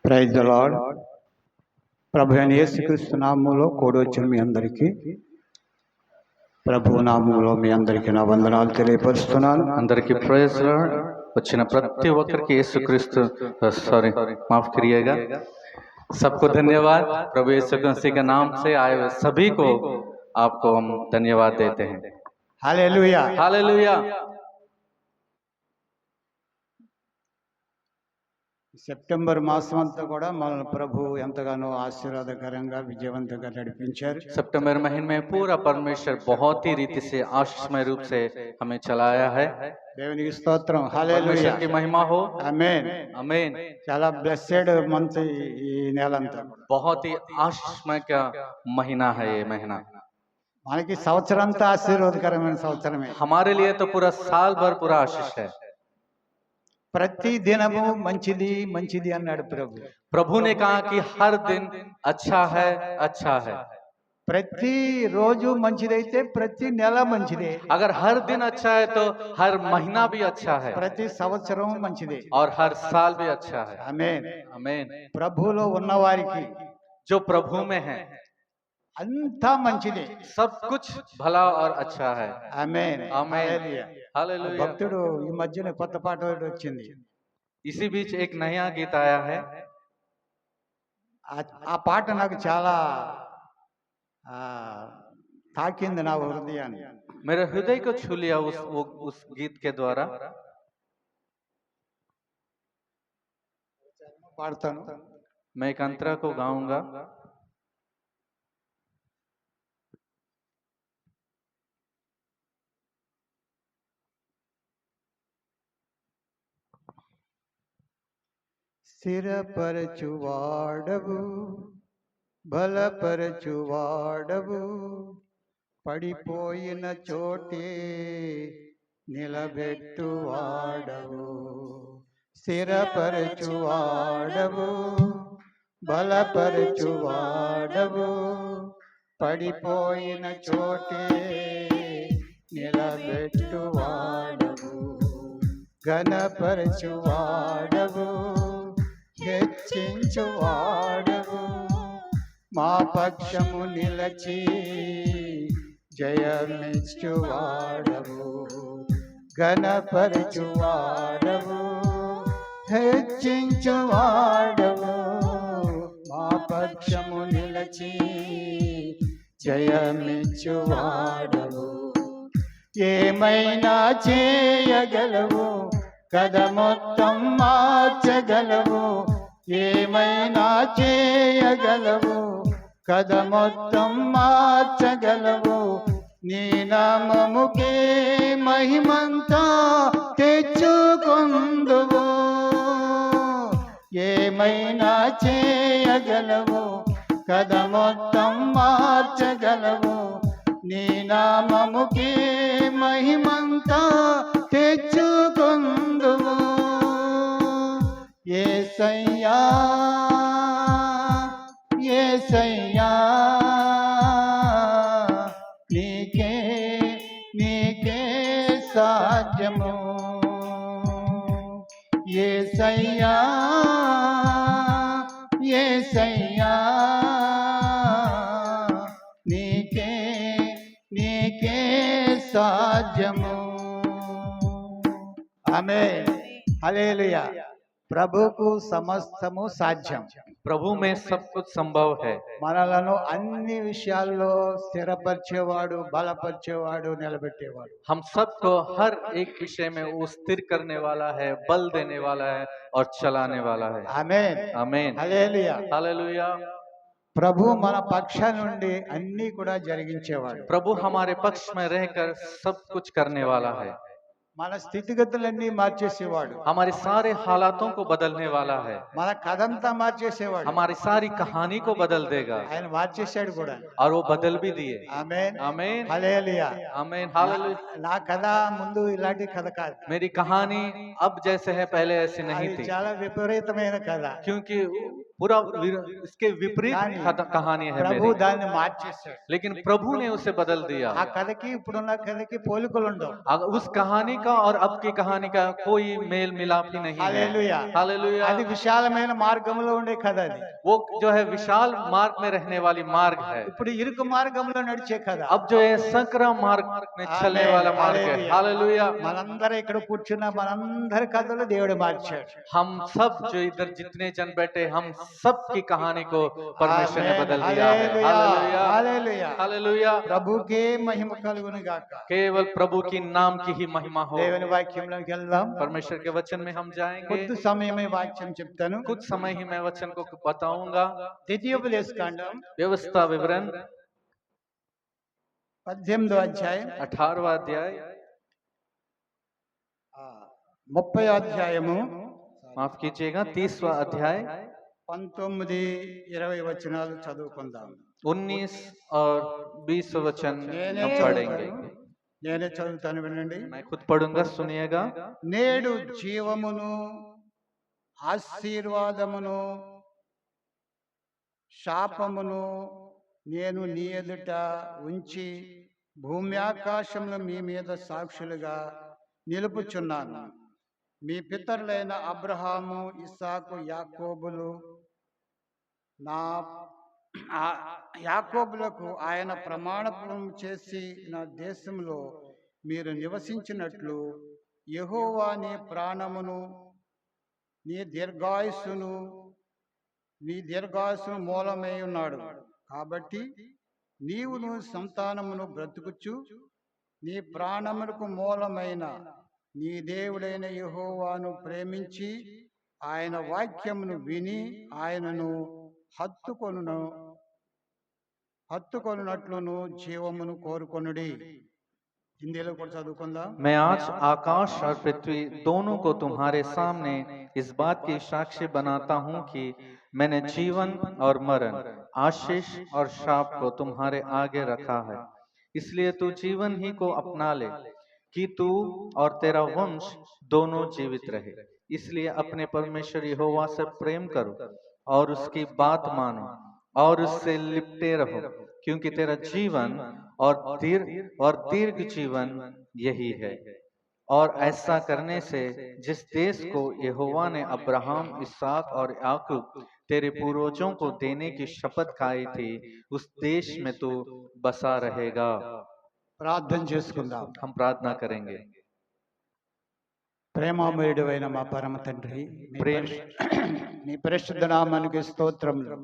Praise the lord. ప్రభు అయిన యేసుక్రీస్తు నామములో కూడి వచ్చిన మీ అందరికీ ప్రభు నామములో మీ అందరికీ నా వందనాలు తెలియపరుస్తున్నాను. అందరికీ ప్రైజ్ లార్డ్. వచ్చిన ప్రతి ఒక్కరికి యేసుक्रिस्तु सॉरी माफ करिएगा, सबको धन्यवाद। प्रभु यीशु मसीह के नाम से आए हुए सभी को आपको हम धन्यवाद देते हैं। హల్లెలూయా. हालेलुया। సెప్టెంబర్ మాసం అంతా కూడా మన ప్రభు ఎంతగానో ఆశీర్వాదకరంగా విజయవంతంగా నడిపించారు. सितंबर महीने में पूरा परमेश्वर बहुत ही रीति से आशीषमय रूप से हमें चलाया है। దేవునికి స్తోత్రం. హల్లెలూయా. परमेश्वर की महिमा हो। ఆమేన్. आमीन। చాలా బ్లెస్సెడ్ మంత్ ఈ నెలంతా. बहुत ही आशीषमय का महीना है ये महीना। మనకి సంవత్సరం అంతా ఆశీర్వాదకరమైన సంవత్సరమే. हमारे लिए तो पूरा साल भर पूरा आशीष है। ప్రతి దినము మంచిది మంచిది అన్నాడు ప్రభు. प्रभु ने कहा कि हर दिन अच्छा है, अच्छा है। ప్రతి రోజు మంచిదైతే ప్రతి నెల మంచిదే. अगर हर दिन अच्छा है तो हर महीना भी अच्छा है ప్రతి సంవత్సరం మంచిదే. और हर साल भी अच्छा है। ఆమేన్. आमीन। ప్రభువులో ఉన్నవారికి जो प्रभु में है అంతా మంచిదే. सब कुछ भला और अच्छा है। ఆమేన్. आमीन। హల్లెలూయా. हालेलुया। భక్తుడు ఈ మధ్యన కొత్త పాట ఒకటి వచ్చింది. इसी बीच एक नया गीत आया है। ఆ పాట నాకు చాలా తాకింది నా హృదయాన్ని. मेरे हृदय को छू लिया उस गीत के द्वारा। పాడతాను. मैं एक अंतरा को गाऊंगा। స్థిరపరచువాడవు బలపరచువాడవు పడిపోయిన చోటే నిలబెట్టువాడవు. స్థిరపరచువాడవు బలపరచువాడవు పడిపోయిన చోటే నిలబెట్టువాడవు. ఘనపరచువాడవు హెచ్చించువాడవు మా పక్షము నిలచి జయమిచ్చువాడవు. ఘనపరచువాడవు హెచ్చించువాడవు మా పక్షము నిలచి జయమిచ్చువాడవు. ఏమైనా చేయగలవు కథ మొత్తం మార్చగలవు. ఏమైనా చేయగలవు కథ మొత్తం మార్చగలవు. నీ నామముకే మహిమంతా తెచ్చుకొందువు. ఏమైనా చేయగలవు కథ మొత్తం మార్చగలవు. నీ నామముకే మహిమంతా తెచ్చుకొందువు. యేసయ్యా యేసయ్యా నీకే నీకే సాధ్యము. యేసయ్యా యేసయ్యా నీకే నీకే సాధ్యము. ఆమేన్. హల్లెలూయా. ప్రభుకు సమస్తము సాధ్యం. प्रभु में सब कुछ संभव है। మనలను అన్ని విషయాల్లో స్థిరపరిచేవాడు బలపరిచేవాడు నిలబెట్టేవాడు. हम सबको हर एक विषय में वो स्थिर करने वाला है, बल देने वाला है और चलाने वाला है। ఆమేన్. आमीन। హల్లెలూయా. हालेलुया। ప్రభు మన పక్ష నుండి అన్ని కూడా జరిగించేవాడు. प्रभु हमारे पक्ष में रहकर सब कुछ करने वाला है। మన స్థితిగతులన్నీ మార్చేసేవాడు. हमारे सारे हालातों को बदलने वाला है। మన కథంతా మార్చేసేవాడు. हमारी सारी कहानी को बदल देगा ఆయన మార్చేశాడు కూడా. और वो बदल भी दिए। ఆమేన్. आमीन। హల్లెలూయా. आमीन। हालेलुया। నా కథ ముందు ఇలాంటి కథ కాదు. मेरी कहानी अब जैसे है पहले ऐसी नहीं అది थी, చాలా విపరీతమైన కథ. क्योंकि पूरा इसके विपरीत कहानी है ప్రభు मेरी। దాన్ని మార్చేశాడు. लेकिन प्रभु ने उसे बदल दिया। ఆ కథకి ఇప్పుడున్న కథకి పోలికలు ఉండవు. अगर उस कहानी का का और अब की कहानी का कोई मेल मिलाप ही नहीं है। Hallelujah hallelujah. అది విశాలమైన మార్గంలో ఉండే కథ అది वो जो है विशाल मार्ग में रहने वाली मार्ग है। ఇప్పుడు ఇరుకు మార్గంలో నడిచే కథ अब जो है संकरा मार्ग में चलने ఆమేన్. वाला मार्ग है। హల్లెలూయా. हालेलुया। మనందరం ఇక్కడ కూర్చున్న మనందరి కథలు దేవుడు మార్చాడు हम सब जो इधर जितने जन बैठे हम सब की कहानी को परमेश्वर ने ఆమేన్. बदल दिया है। హల్లెలూయా. हालेलुया। హల్లెలూయా. हालेलुया। ప్రభుకే మహిమ కలుగును గాక केवल प्रभु की नाम की ही महिमा हो। దేవుని వాక్యంలోకి వెళ్దాం परमेश्वर के वचन में हम जाएंगे। కొద్ది సమయమే వాక్యం చెప్తాను कुछ समय ही मैं वचन को बताऊंगा। ద్వితీయోపదేశకాండం व्यवस्था विवरण 18వ అధ్యాయం 18वां अध्याय 30వ అధ్యాయము माफ कीजिएगा 30वां अध्याय 19, 20 వచనాలు చదువుకుందాం 19 और 20 वचन నేనే हम पढ़ेंगे। నేనే చదువుతాను వినండి मैं खुद पढ़ूंगा, सुनिएगा। నేడు జీవమును ఆశీర్వాదమును శాపమును నేను నీ ఎదుట ఉంచి భూమి ఆకాశములు మీ మీద సాక్షులుగా నిలుపుచున్నాను. మీ పితరులైన అబ్రహాము, ఇస్సాకు, యాకోబులు నా యాకోబులకు ఆయన ప్రమాణం చేసి నా దేశంలో మీరు నివసించినట్లు యెహోవా నీ ప్రాణమును నీ దీర్ఘాయుస్సును మూలమై ఉన్నాడు. కాబట్టి నీవును సంతానమును బ్రతుకుచు నీ ప్రాణములకు మూలమైన నీ దేవుడైన యెహోవాను ప్రేమించి ఆయన వాక్యమును విని ఆయనను హత్తుకొనున్నట్లును జీవమును కోరుకొనుడి. హిందీలో కూడా చదువుకుందాం. मैं आज आकाश और पृथ्वी दोनों को तुम्हारे सामने इस बात की साक्षी बनाता हूँ कि मैंने जीवन और मरण, आशीष और श्राप को तुम्हारे आगे रखा है। इसलिए तू जीवन ही को अपना ले कि तू और तेरा वंश दोनों जीवित रहे। इसलिए अपने परमेश्वर यहोवा से प्रेम करो और उसकी बात मानो और उससे लिपटे रहो, क्योंकि तेरा जीवन और दीर्घ जीवन यही है। और ऐसा करने से जिस देश को यहोवा ने अब्राहम, इसहाक और याकूब तेरे पूर्वजों को देने की शपथ खाई थी, उस देश में तू बसा रहेगा। ప్రార్థన చేసుకుందాం. हम प्रार्थना करेंगे। ప్రేమామయుడైన మా పరమ తండ్రి, నీ పరిశుద్ధ నామానికి స్తోత్రములు.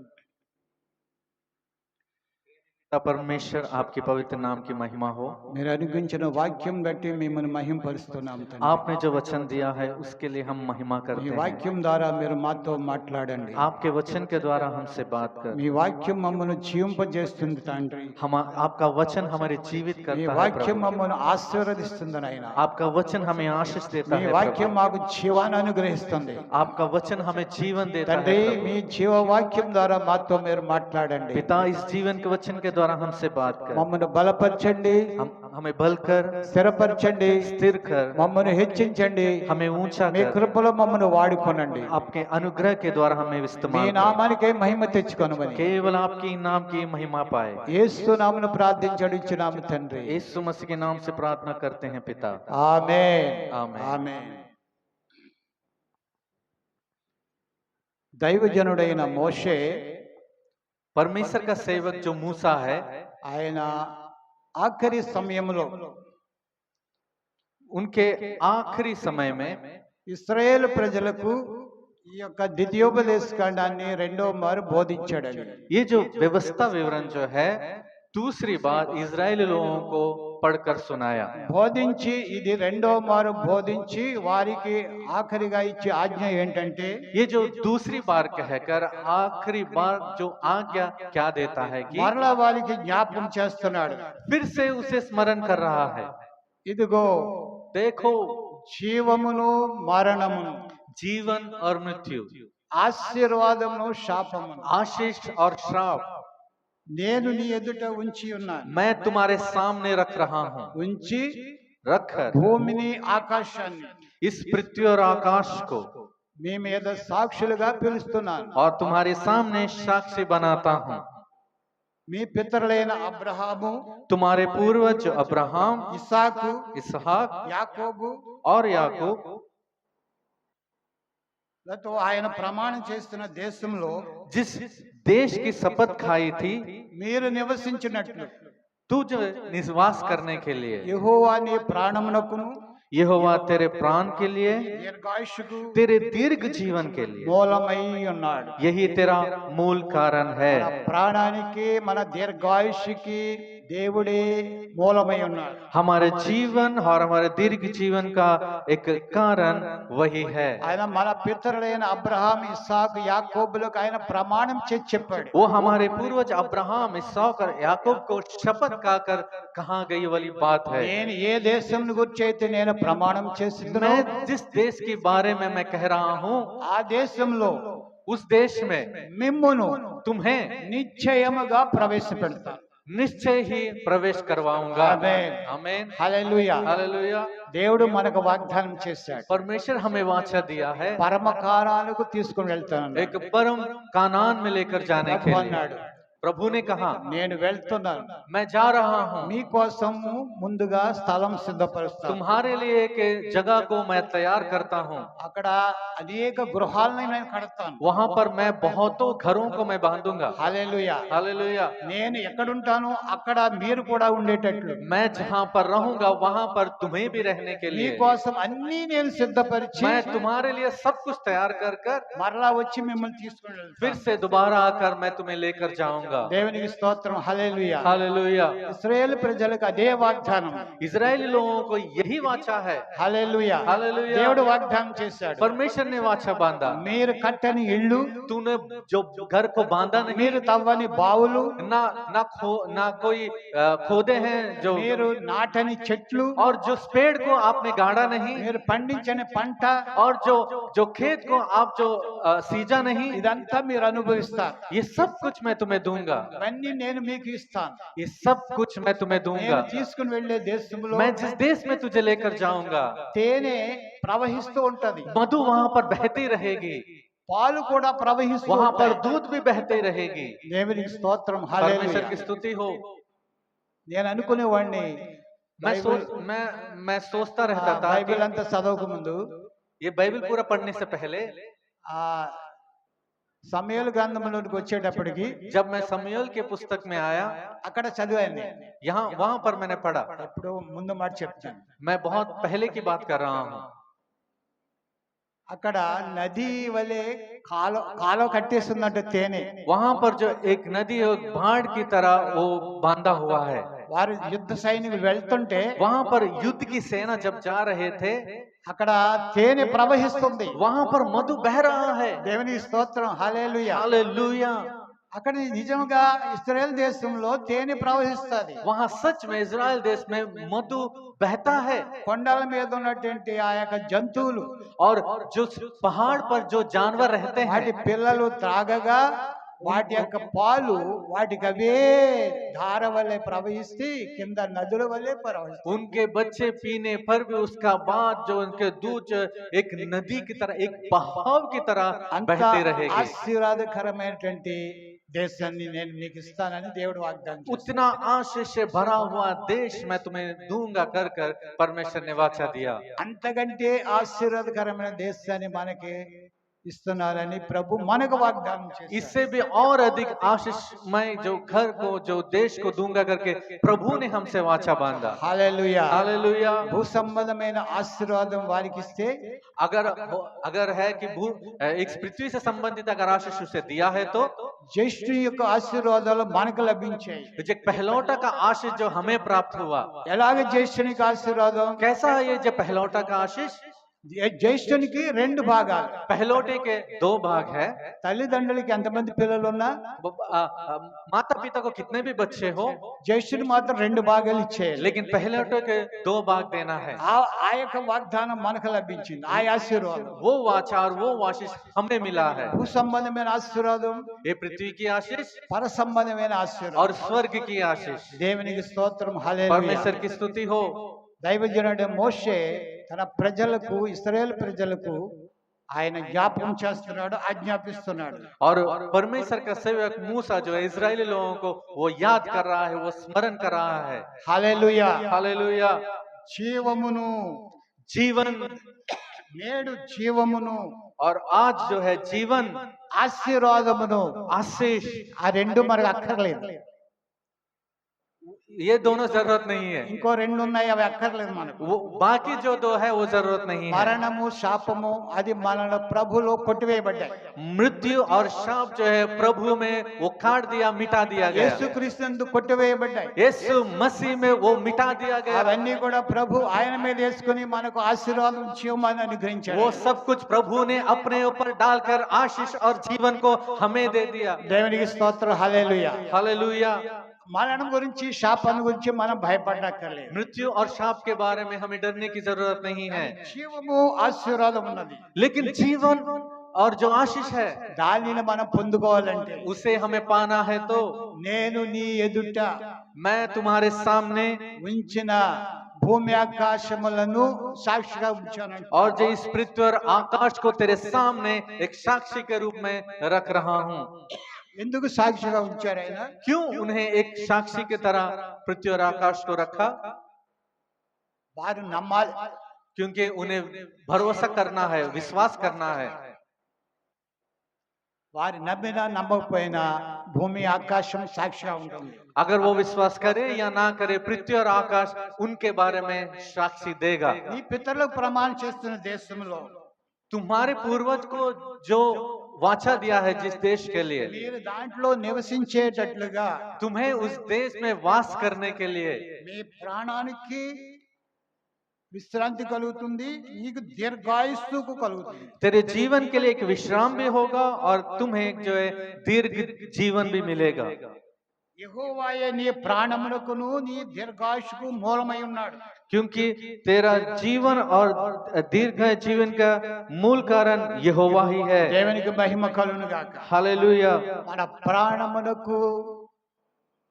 परमेश्वर आपके पवित्र नाम की महिमा हो। మీరు అనుగ్రహించిన వాక్యం బట్టి మిమ్మల్ని మహింపరుస్తున్నాం తండ్రి. आपने जो वचन दिया है उसके लिए हम महिमा మీ करते हैं। వాక్యం ద్వారా మీరు మాతో మాట్లాడండి. आपके वचन के द्वारा हमसे बात कर। మీ వాక్యం మమ్మల్ని జీవింపజేస్తుంది తండ్రి. आपका वचन हमारे जीवित మీ करता है వాక్యం प्रभु। మమ్మల్ని ఆశీర్వదిస్తుంది నాయన. आपका वचन हमें आशीष देता మీ है వాక్యం प्रभु। మాకు జీవాన్ని అనుగ్రహిస్తుంది आपका वचन हमें जीवन देता है తండ్రి. प्रभु। మీ జీవ వాక్యం ద్వారా మాతో మీరు మాట్లాడండి. पिता, इस जीवन के वचन के द्वारा हमसे बात कर। మమ్మల్ని బలపరచండి, हमें बल कर, స్థిరపరచండి, स्थिर कर, మమ్మల్ని హెచ్చించండి. हमें ऊंचा మీ कर। కృపలో మమ్మల్ని వాడుకొనండి. आपके अनुग्रह के द्वारा हमें మీ इस्तेमाल कर। నామానికే మహిమ తెచ్చుకొనమని केवल आपके नाम की महिमा पाए। యేసు నామమున ప్రార్థించుచున్నాము తండ్రి. यीशु मसीह के नाम से प्रार्थना करते हैं पिता। ఆమేన్. ఆమేన్. ఆమేన్. దైవజనుడైన మోషే परमेश्वर का सेवक जो मूसा है, ఆయన ఆఖరి సమయంలో उनके आखिरी समय में ఇశ్రాయేలు ప్రజలకు ఈ యొక్క ద్వితీయోపదేశ కాండాన్ని రెండో మారు బోధించాడని. ये जो व्यवस्था विवरण जो है दूसरी बार इजरायली लोगों को पढ़कर सुनाया। బోధించి ఇది రెండో మారు బోధించి వారికి ఆఖరిగా ఇచ్చే ఆజ్ఞ ఏంటంటే ये जो दूसरी बार कहकर आखिरी बार जो आज्ञा क्या देता है कि మరలా వారికి జ్ఞాపకం చేస్తున్నాడు. फिर से उसे स्मरण कर रहा है। ఇదిగో देखो, జీవమును మరణమును, जीवन और मृत्यु, ఆశీర్వాదమును శాపమును आशीष और श्राप నేను నీ ఎదుట ఉంచి ఉన్నాను. मैं तुम्हारे सामने रख रहा हूँ। ఉంచి रखकर భూమిని ఆకాశాన్ని इस पृथ्वी और आकाश को మీ మీద సాక్షులుగా పిలుస్తున్నాను. और तुम्हारे सामने साक्षी बनाता हूँ। మీ పితరులైన అబ్రహాము, तुम्हारे पूर्वज जो अब्राहम, ఇస్సాకు, इसहाक యాకోబు और याकूब లతో ఆయన ప్రమాణం చేస్తున్న దేశంలో जिस देश की शपथ खाई थी, మీరు నివసించినట్లు तू जो निवास करने के लिए, యెహోవా నీ ప్రాణమునకును यहोवा तेरे प्राण के लिए, దీర్ఘాయుష్కు तेरे दीर्घ जीवन के लिए, మూలమై ఉన్నాడు. यही तेरा मूल कारण है। మన ప్రాణానికి మన దీర్ఘాయుష్కి దేవుడే మూలమై ఉన్నాడు. हमारे जीवन और हमारे दीर्घ जीवन का एक कारण वही है। ఆయన మన పితరులైన అబ్రహాం, ఇస్సాకు, యాకోబులకు ఆయన ప్రమాణం చేసి చెప్పాడు. वो हमारे पूर्वज अब्राहम, इसहाक और याकूब को शपथ खाकर कहाँ गई वाली बात है। నేను ఏ దేశం గురించి అయితే నేను ప్రమాణం చేసిందో मैं जिस देश के बारे में मैं कह रहा हूँ, ఆ దేశంలో उस देश में మిమ్మును तुम्हें నిశ్చయముగా ప్రవేశపెడతాను. निश्चय ही प्रवेश करवाऊंगा। आमीन। आमीन। హల్లెలూయా. हालेलुया। దేవుడు మనకు వాగ్దానం చేశాడు. परमेश्वर हमें वाचा दिया है, పరమకారాలకు తీసుకుని వెళ్తాను. एक परम कानान में लेकर जाने के लिए। అన్నాడు, प्रभु ने कहा నేను వెళ్తున్నాను, मैं जा रहा हूँ, మీకోసము ముందుగా స్థలం సిద్ధపరుస్తాను. तुम्हारे लिए एक जगह को मैं तैयार करता हूँ। అక్కడ అనేక గృహాలను నేను కడతాను. वहाँ पर मैं बहुतों घरों को मैं बांधूंगा। హల్లెలూయా. हालेलुया। నేను ఎక్కడుంటానో అక్కడ మీరు కూడా ఉండేటట్లు मैं जहाँ पर रहूंगा वहाँ पर तुम्हें भी रहने के लिए మీకోసం అన్ని నేను సిద్ధపరిచి मैं तुम्हारे लिए सब कुछ तैयार कर कर మరలా వచ్చి మిమ్మల్ని తీసుకుని फिर వెళ్తాను. से दोबारा आकर मैं तुम्हें लेकर जाऊंगा। దేవునికి స్తోత్రం. హల్లెలూయా. हालेलुया। ఇశ్రాయేలు ప్రజలకు అదే వాగ్దానం. इजरायली लोगों को यही वाचा है। హల్లెలూయా. హల్లెలూయా. దేవుడు వాగ్దానం చేశాడు, परमेश्वर ने वाचा बांधा। మీరు కట్టని ఇళ్ళు, तूने जो घर को बांधा नहीं, మీరు తవ్వని బావులు, ना कोई खोदे हैं जो, మీరు నాటని చెట్లు, और जो पेड़ को आपने गाड़ा नहीं, మీరు పండించని పంట, और जो खेत को आप जो सींचा नहीं, ఇదంతా మీరు అనుభవిస్తారు. ये सब कुछ मैं तुम्हें दूंगा। ఇవన్నీ నేను మీకు ఇస్తాను. ये सब कुछ मैं तुम्हें నేను दूंगा। తీసుకుని వెళ్లే దేశంలో मैं जिस देश में तुझे लेकर जाऊंगा, తేనె ప్రవహిస్తూ ఉంటది, मधु वहाँ पर बहती रहेगी, పాలు కూడా ప్రవహిస్తూ वहाँ पर ఉంటాయి. दूध भी बहती रहेगी। దేవునికి స్తోత్రం. परमेश्वर హల్లెలూయా. की स्तुति हो। నేను అనుకునేవాడిని मैं सोचता रहता था బైబిల్ कि అంతా చదవక ముందు ये बाइबल पूरा पढ़ने से पहले, ఆ సమయలు గ్రంథంలోకి వచ్చేటప్పటికి जब मैं समूएल के पुस्तक में आया, అక్కడ చదివాను నేను. वहां पर मैंने पढ़ा। ఎప్పుడు ముందు మాట చెప్తాను. मैं बहुत पहले की बात कर रहा हूँ। అక్కడ నది వలె కాలో కట్టేస్తున్నట్టు తేనె, वहां पर जो एक नदी और बाढ़ की तरह वो बांधा हुआ है। వారు యుద్ధ సైనికులు వెళ్తుంటే वहां पर युद्ध की सेना जब जा रहे थे, అక్కడ తేనె ప్రవహిస్తుంది. वहां पर मधु बह रहा है। దేవునికి స్తోత్రం. హల్లెలూయా. हालेलुया। అక్కడ నిజంగా ఇశ్రాయేల్ దేశంలో తేనె ప్రవహిస్తుంది. वहां सच में इजराइल देश में मधु बहता है। కొండల మీద ఉన్నటువంటి ఆ యొక్క జంతువులు, और जो पहाड़ पर जो जानवर रहते వాటి हैं, పిల్లలు త్రాగగా వాటి యొక్క పాలు వాటికి అవే ధార వలె ప్రవహిస్తే కింద నదుల వలె ప్రవహిస్తాయి. उनके बच्चे पीने पर भी उसका बाद जो उनके दूध एक नदी की तरह, एक बहाव की तरह అంత बहते रहेगी। ఆశీర్వాదకరమైనటువంటి దేశాన్ని నేను మీకు ఇస్తానని దేవుడు వాగ్దానం చేశాడు. उतना आशीष से भरा हुआ देश मैं तुम्हें दूंगा कर कर परमेश्वर ने वाचा दिया। అంతకంటే ఆశీర్వాదకరమైన దేశాన్ని మనకి ఇస్తున్నారని ప్రభు మనకు వాగ్దానం చేశాడు. इससे भी और अधिक आशीष मैं जो घर को, जो देश को दूंगा करके प्रभु ने हमसे वाचा बांधा। హల్లెలూయా. हालेलुया। భూ సంబంధమైన ఆశీర్వాదం వారికి ఇస్తే अगर है कि एक पृथ्वी से संबंधित अगर आशीष उसे दिया है, तो జ్యేష్ఠుని యొక్క ఆశీర్వాదాలు మనకు లభించాయి. जो पहलौटा का आशीष जो हमें प्राप्त हुआ, ఎలాగ జ్యేష్ఠునికి ఆశీర్వాదం? कैसा है ये जो पहलौटा का आशीष? జ్యేష్ఠునికి రెండు భాగాలు. पहलौटे के दो भाग है। తల్లిదండ్రులకి ఎంతమంది పిల్లలు ఉన్నా माता पिता को कितने भी बच्चे हो, జ్యేష్ఠుని మాత్రం రెండు భాగాలు ఇచ్చేయాలి. लेकिन पहलौटे के दो भाग देना है। ఆ యొక్క వాగ్దానం మనకు లభించింది. ఆ ఆశీర్వాదం वो वाचा और वो आशीष हमें मिला है। భూ సంబంధమైన ఆశీర్వాదం, ये पृथ्वी की आशीष పర సంబంధమైన ఆశీర్వాదం. और स्वर्ग की आशीष। దేవునికి స్తోత్రం. హల్లెలూయా. परमेश्वर की स्तुति हो। దైవజనుడు మోషే తన ప్రజలకు, ఇశ్రాయేలు ప్రజలకు ఆయన జ్ఞాపకం చేస్తున్నాడు, ఆజ్ఞాపిస్తున్నాడు. और परमेश्वर का सेवक मूसा जो है इजरायली लोगों को वो याद कर रहा है, वो स्मरण कर रहा है। హల్లెలూయా. हालेलुया। జీవమును, जीवन, నేడు జీవమును, और आज जो है जीवन, ఆశీర్వాదమును, आशीष, ఆ రెండు మనకు అక్కర్లేదు. ये दोनों जरूरत नहीं है। ఇంకో రెండు ఉన్నాయి, అవి అక్కర్లేదు మనకు. वो बाकी जो दो है वो जरूरत नहीं है। మరణము, శాపము అది మన ప్రభులో కొట్టివేయబడ్డాయి. मृत्यु और शाप जो है प्रभु में वो काट दिया, मिटा दिया गया। యేసుక్రీస్తు కొట్టివేయబడ్డాయి. यीशु मसीह में वो मिटा दिया गया। అవన్నీ కూడా ప్రభు ఆయన మీద వేసుకుని మనకు ఆశీర్వాదం జీవమాన్ని అనుగ్రహించాడు. वो सब कुछ प्रभु ने अपने ऊपर डालकर आशीष और जीवन को हमें दे दिया। దేవునికి స్తోత్రం. హల్లెలూయా. हालेलुया। మరణం గురించి, శాపం గురించి మనం భయపడక్కర్లేదు. मृत्यु और शाप के बारे में हमें डरने की जरूरत नहीं है, జీవము, ఆశీర్వాదం ఉన్నది. लेकिन जीवन और जो आशीष है దానిని మనం పొందుకోవాలంటే उसे हमें पाना है तो నేను నీ ఎదుట मैं तुम्हारे सामने ఉంచిన భూమి ఆకాశములను సాక్షిగా ఉంచానంట. और जो इस पृथ्वी और आकाश को तेरे सामने एक साक्षी के रूप में रख रहा हूँ। ఎందుకు సాక్షిగా ఉంచారు ఆయన? क्यों उन्हें एक साक्षी की तरह पृथ्वी और आकाश को रखा? వారు నమ్మాలి. क्योंकि उन्हें भरोसा करना है, विश्वास करना है। వారు నమ్మినా నమ్మకపోయినా భూమి ఆకాశం సాక్షిగా ఉంటుంది. अगर वो विश्वास करे या ना करे, पृथ्वी और आकाश उनके बारे में साक्षी देगा। నీ పితరులకు ప్రమాణం చేస్తున్న దేశంలో तुम्हारे पूर्वज को जो वाचा दिया है जिस देश के लिए, మీరు దాంట్లో నివసించేటట్లుగా तुम्हें उस देश में वास करने के लिए మీ ప్రాణానికి విశ్రాంతి కలుగుతుంది, నీకు దీర్ఘాయుస్సుకు కలుగుతుంది. तेरे जीवन के लिए एक विश्राम भी होगा और तुम्हें जो है दीर्घ जीवन भी मिलेगा। యెహోవాయే నీ ప్రాణమునకును నీ దీర్ఘాయుష్కు మూలమై ఉన్నాడు. क्योंकि तेरा जीवन और दीर्घ जीवन का मूल कारण यहोवा ही है। దేవునికి మహిమ కలుగును గాక. हालेलुया। మన ప్రాణమునకు,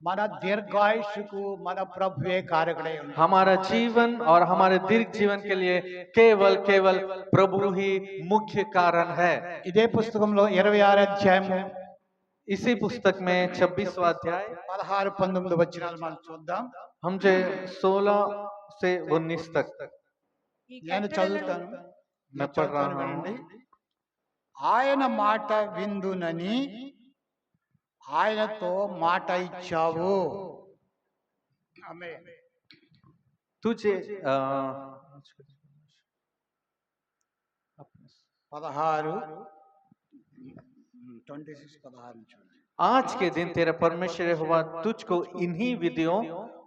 మన దీర్ఘాయుష్కు మన ప్రభువే కారకుడై ఉన్నాడు. हमारा जीवन और हमारे दीर्घ जीवन के लिए केवल केवल प्रभु ही मुख्य कारण है। ఇదే పుస్తకంలో 26 అధ్యాయము इसी पुस्तक में 26वां अध्याय 16-19 వచనాలు మనం చూద్దాం. हम जो 16 से 19 तक నేను చదువుతాను, मैं पढ़ रहा हूँ। వినండి. ఆయన మాట విందునని ఆయనతో మాట ఇచ్చావు. ఆమేన్. तुझे 16 చూడండి. आज के दिन तेरा परमेश्वर यहोवा तुझको इन्हीं विधियों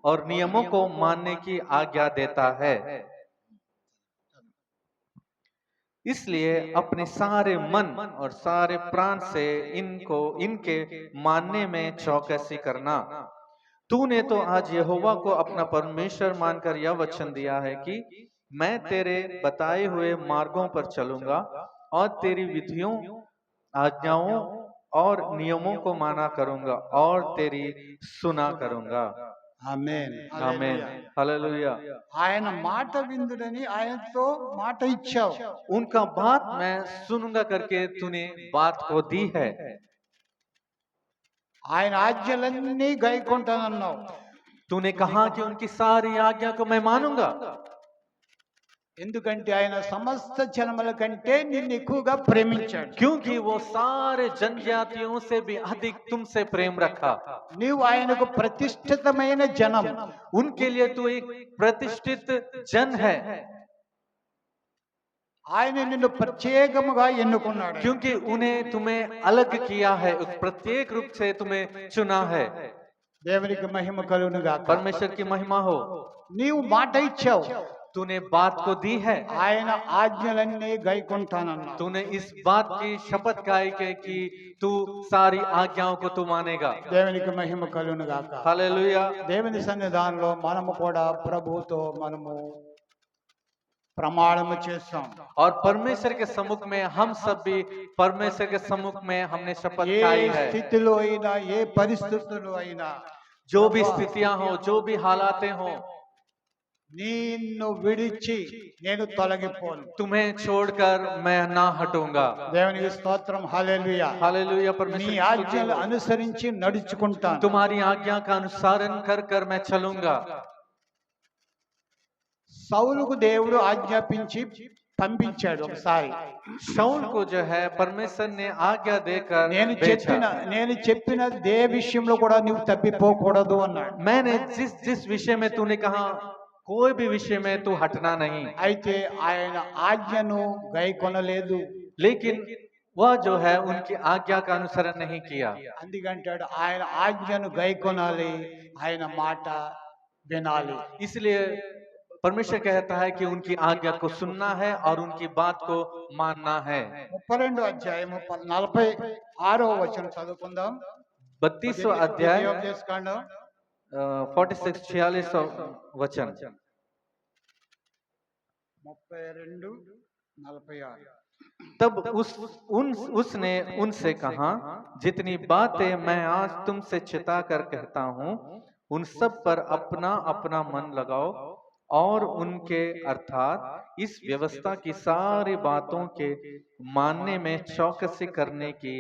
और नियमों को मानने की आज्ञा देता है। इसलिए अपने सारे मन और सारे प्राण से इनके मानने में चौकसी करना। तूने तो आज यहोवा को अपना परमेश्वर मानकर यह वचन दिया है कि मैं तेरे बताए हुए मार्गों पर चलूंगा और तेरी विधियों, आज्ञाओं और नियमों को माना करूंगा और तेरी सुना करूंगा। ఆమేన్. आमीन। हालेलुया। ఆయన మాట విందుడని ఆయనతో మాట ఇచ్చావు. उनका बात मैं सुनूंगा करके तूने बात को दी है। ఆయన ఆజ్ఞలన్నీ గైకొంటానన్నావు. तूने कहा कि उनकी सारी आज्ञा को मैं मानूंगा, ఎందుకంటే ఆయన సమస్త జనముల కంటే నిన్ను ఎక్కువగా ప్రేమించాడు. क्योंकि वो सारे जनजातियों से भी अधिक तुमसे प्रेम रखा। నీవు ఆయనకు ప్రతిష్ఠితమైన జనం. उनके लिए तू एक प्रतिष्ठित जन है, ఆయన నిన్ను ప్రత్యేకముగా ఎన్నుకున్నాడు. क्योंकि उन्हें तुम्हें अलग किया है, प्रत्येक रूप से तुम्हें चुना है। దేవునికి మహిమ కలుగును గాక. परमेश्वर की महिमा हो। నీవు మాట ఇచ్చావు, तूने बात को दी है, ఆయన ఆజ్ఞలన్నీ గైకొంటానన్నావు. तूने इस बात की शपथ खाई कि तू सारी आज्ञाओं को तू मानेगा। దేవునికి మహిమ కలుగును గాక. हालेलुया। దేవుని సన్నిధానంలో మనము కూడా ప్రభువుతో మనము ప్రమాణము చేస్తాం. और परमेश्वर के सम्मुख में हम सब भी परमेश्वर के सम्मुख में हमने शपथ ఏ खाई है। స్థితిలో అయినా, ఏ పరిస్థితుల్లో అయినా, जो भी स्थितियां हो, जो भी हालातें हो, నిన్ను విడిచి నేను తొలగిపోను. तुम्हें छोड़कर मैं ना हटूंगा। దేవునికి స్తోత్రం, హల్లెలూయా. हालेलुया నీ परमेश्वर की स्तुति ఆజ్ఞలు हो। అనుసరించి నడుచుకుంటాను. तुम्हारी आज्ञा का अनुसरण कर कर मैं चलूंगा। సౌలుకు దేవుడు ఆజ్ఞాపించి పంపించాడు ఒకసారి. शाऊल को जो है परमेश्वर ने आज्ञा देकर నేను भेजा। చెప్పిన దే విషయంలో కూడా నువ్వు తప్పిపోకూడదు అన్నాడు. मैंने जिस जिस विषय में तूने कहा कोई भी विषय में तू हटना नहीं। అయితే ఆయన ఆజ్ఞను గైకొనలేదు. लेकिन वह जो है उनकी आज्ञा का अनुसरण नहीं किया। అందుకంటాడు ఆయన ఆజ్ఞను గైకొనాలి, ఆయన మాట వినాలి. इसलिए परमेश्वर कहता है कि उनकी आज्ञा को सुनना है और उनकी बात को मानना है। 32వ అధ్యాయం 46వ వచనం చదువుకుందాం. 32वां अध्याय ఉపదేశకాండం 46-46 वचन। 32:46. तब उसने उनसे कहा, जितनी बातें मैं आज तुमसे चिता कर कहता हूँ उन सब पर अपना अपना मन लगाओ और उनके अर्थात इस व्यवस्था की सारी बातों के मानने में चौकसी करने की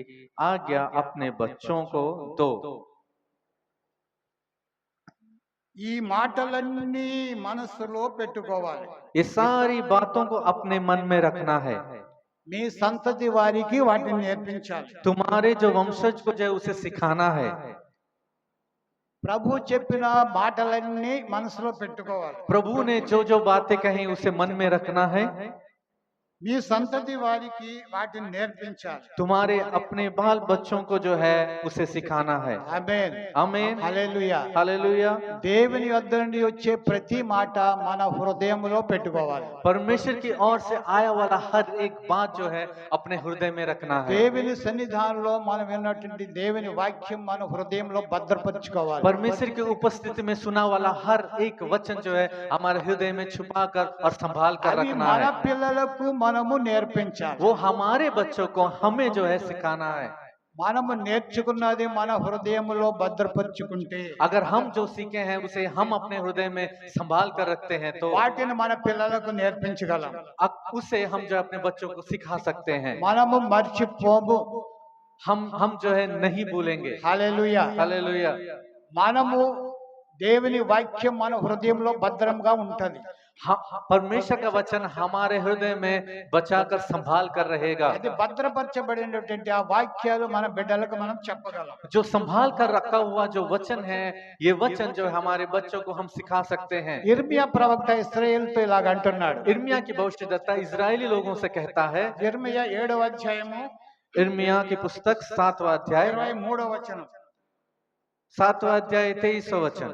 आज्ञा अपने बच्चों को दो। ఈ మాటలన్నీ మనసులో పెట్టుకోవాలి. ये सारी बातों को अपने मन में रखना है। మీ సంతతి వారికి వాటిని నేర్పించాలి. तुम्हारे जो वंशज को जो है उसे सिखाना है। ప్రభు చెప్పిన మాటలన్నీ మనసులో పెట్టుకోవాలి. प्रभु ने जो जो बातें कही उसे मन में रखना है। మీ సంతతి వారికి వాటిని నేర్పించాలి. तुम्हारे अपने बाल बच्चों को जो है उसे सिखाना है। ఆమేన్, आमीन, హల్లెలూయా. हालेलुया। దేవుని వద్ద నుండి వచ్చే ప్రతి మాట మన హృదయంలో పెట్టుకోవాలి. परमेश्वर की ओर से आया वाला हर एक बात जो है अपने हृदय में रखना है। దేవుని సన్నిధానంలో మనం విన్నటువంటి దేవుని వాక్యం మన హృదయంలో భద్రపరచుకోవాలి. परमेश्वर की उपस्थिति में सुना वाला हर एक वचन जो है हमारे हृदय में छुपा कर और संभाल कर అవి रखना మన है। పిల్లలకు మనము నేర్పించాలి. वो हमारे बच्चों को हमें जो है सिखाना है। మనము నేర్చుకున్నది మన హృదయంలో భద్రపరచుకుంటే, अगर हम जो सीखे हैं उसे हम अपने हृदय में संभाल कर रखते हैं तो వాటిని మన పిల్లలకు నేర్పించగలం. उसे हम जो अपने बच्चों को सिखा सकते हैं। మనము మర్చిపోము. हम जो है नहीं भूलेंगे। హల్లెలూయా. हालेलुया। మనము దేవుని వాక్యం మన హృదయంలో భద్రంగా ఉంటది. परमेश्वर का वचन हमारे हृदय में बचाकर संभाल कर रहेगा। అది భద్రపరచబడినటువంటి ఆ వాక్యాలు మన బిడ్డలకు మనం చెప్పగలం. जो संभाल कर रखा हुआ जो वचन है ये वचन जो है हमारे बच्चों को हम सिखा सकते हैं। ఇర్మియా ప్రవక్త ఇశ్రాయేలుతో ఇలాగ అంటున్నాడు. इर्मिया की भविष्यद्वक्ता इजरायली लोगों से कहता है। ఇర్మియా 7వ అధ్యాయము इर्मिया की पुस्तक 7वां अध्याय 23వ వచనం. 7वां अध्याय 23वां वचन।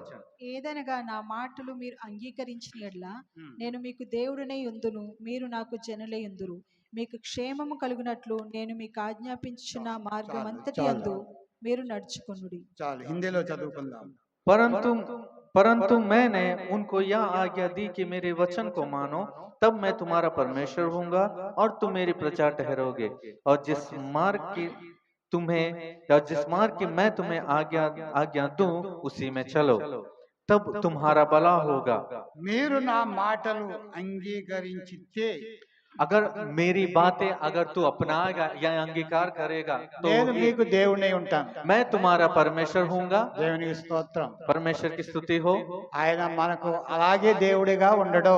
ఏదనగా నా మాటలు మీరు అంగీకరించిన యెడల నేను మీకు దేవుడనై యుందును, మీరు నాకు జనులై యుందురు. మీకు క్షేమము కలుగునట్లు నేను మీకు ఆజ్ఞాపించుచున్న మార్గం అంతటి యందు మీరు నడుచుకొనుడి. చాలు, హిందీలో చదువుకుందాం. परंतु मैंने उनको यह आज्ञा दी कि मेरे वचन को मानो, तब मैं तुम्हारा परमेश्वर होऊंगा और तुम मेरी प्रजा ठहरोगे, और जिस मार्ग की मैं तुम्हें आज्ञा दूं उसी में चलो, तब तुम्हारा भला होगा। మీరు నా మాటలు అంగీకరించితే, अगर मेरी बातें अगर तू अपनाएगा या अंगीकार करेगा నేను तो మీకు దేవుడై ఉంటాను. मैं तुम्हारा परमेश्वर होऊंगा। దేవునికి స్తోత్రం. परमेश्वर की स्तुति हो। ఆయన మనకు అలాగే దేవుడిగా ఉండడు.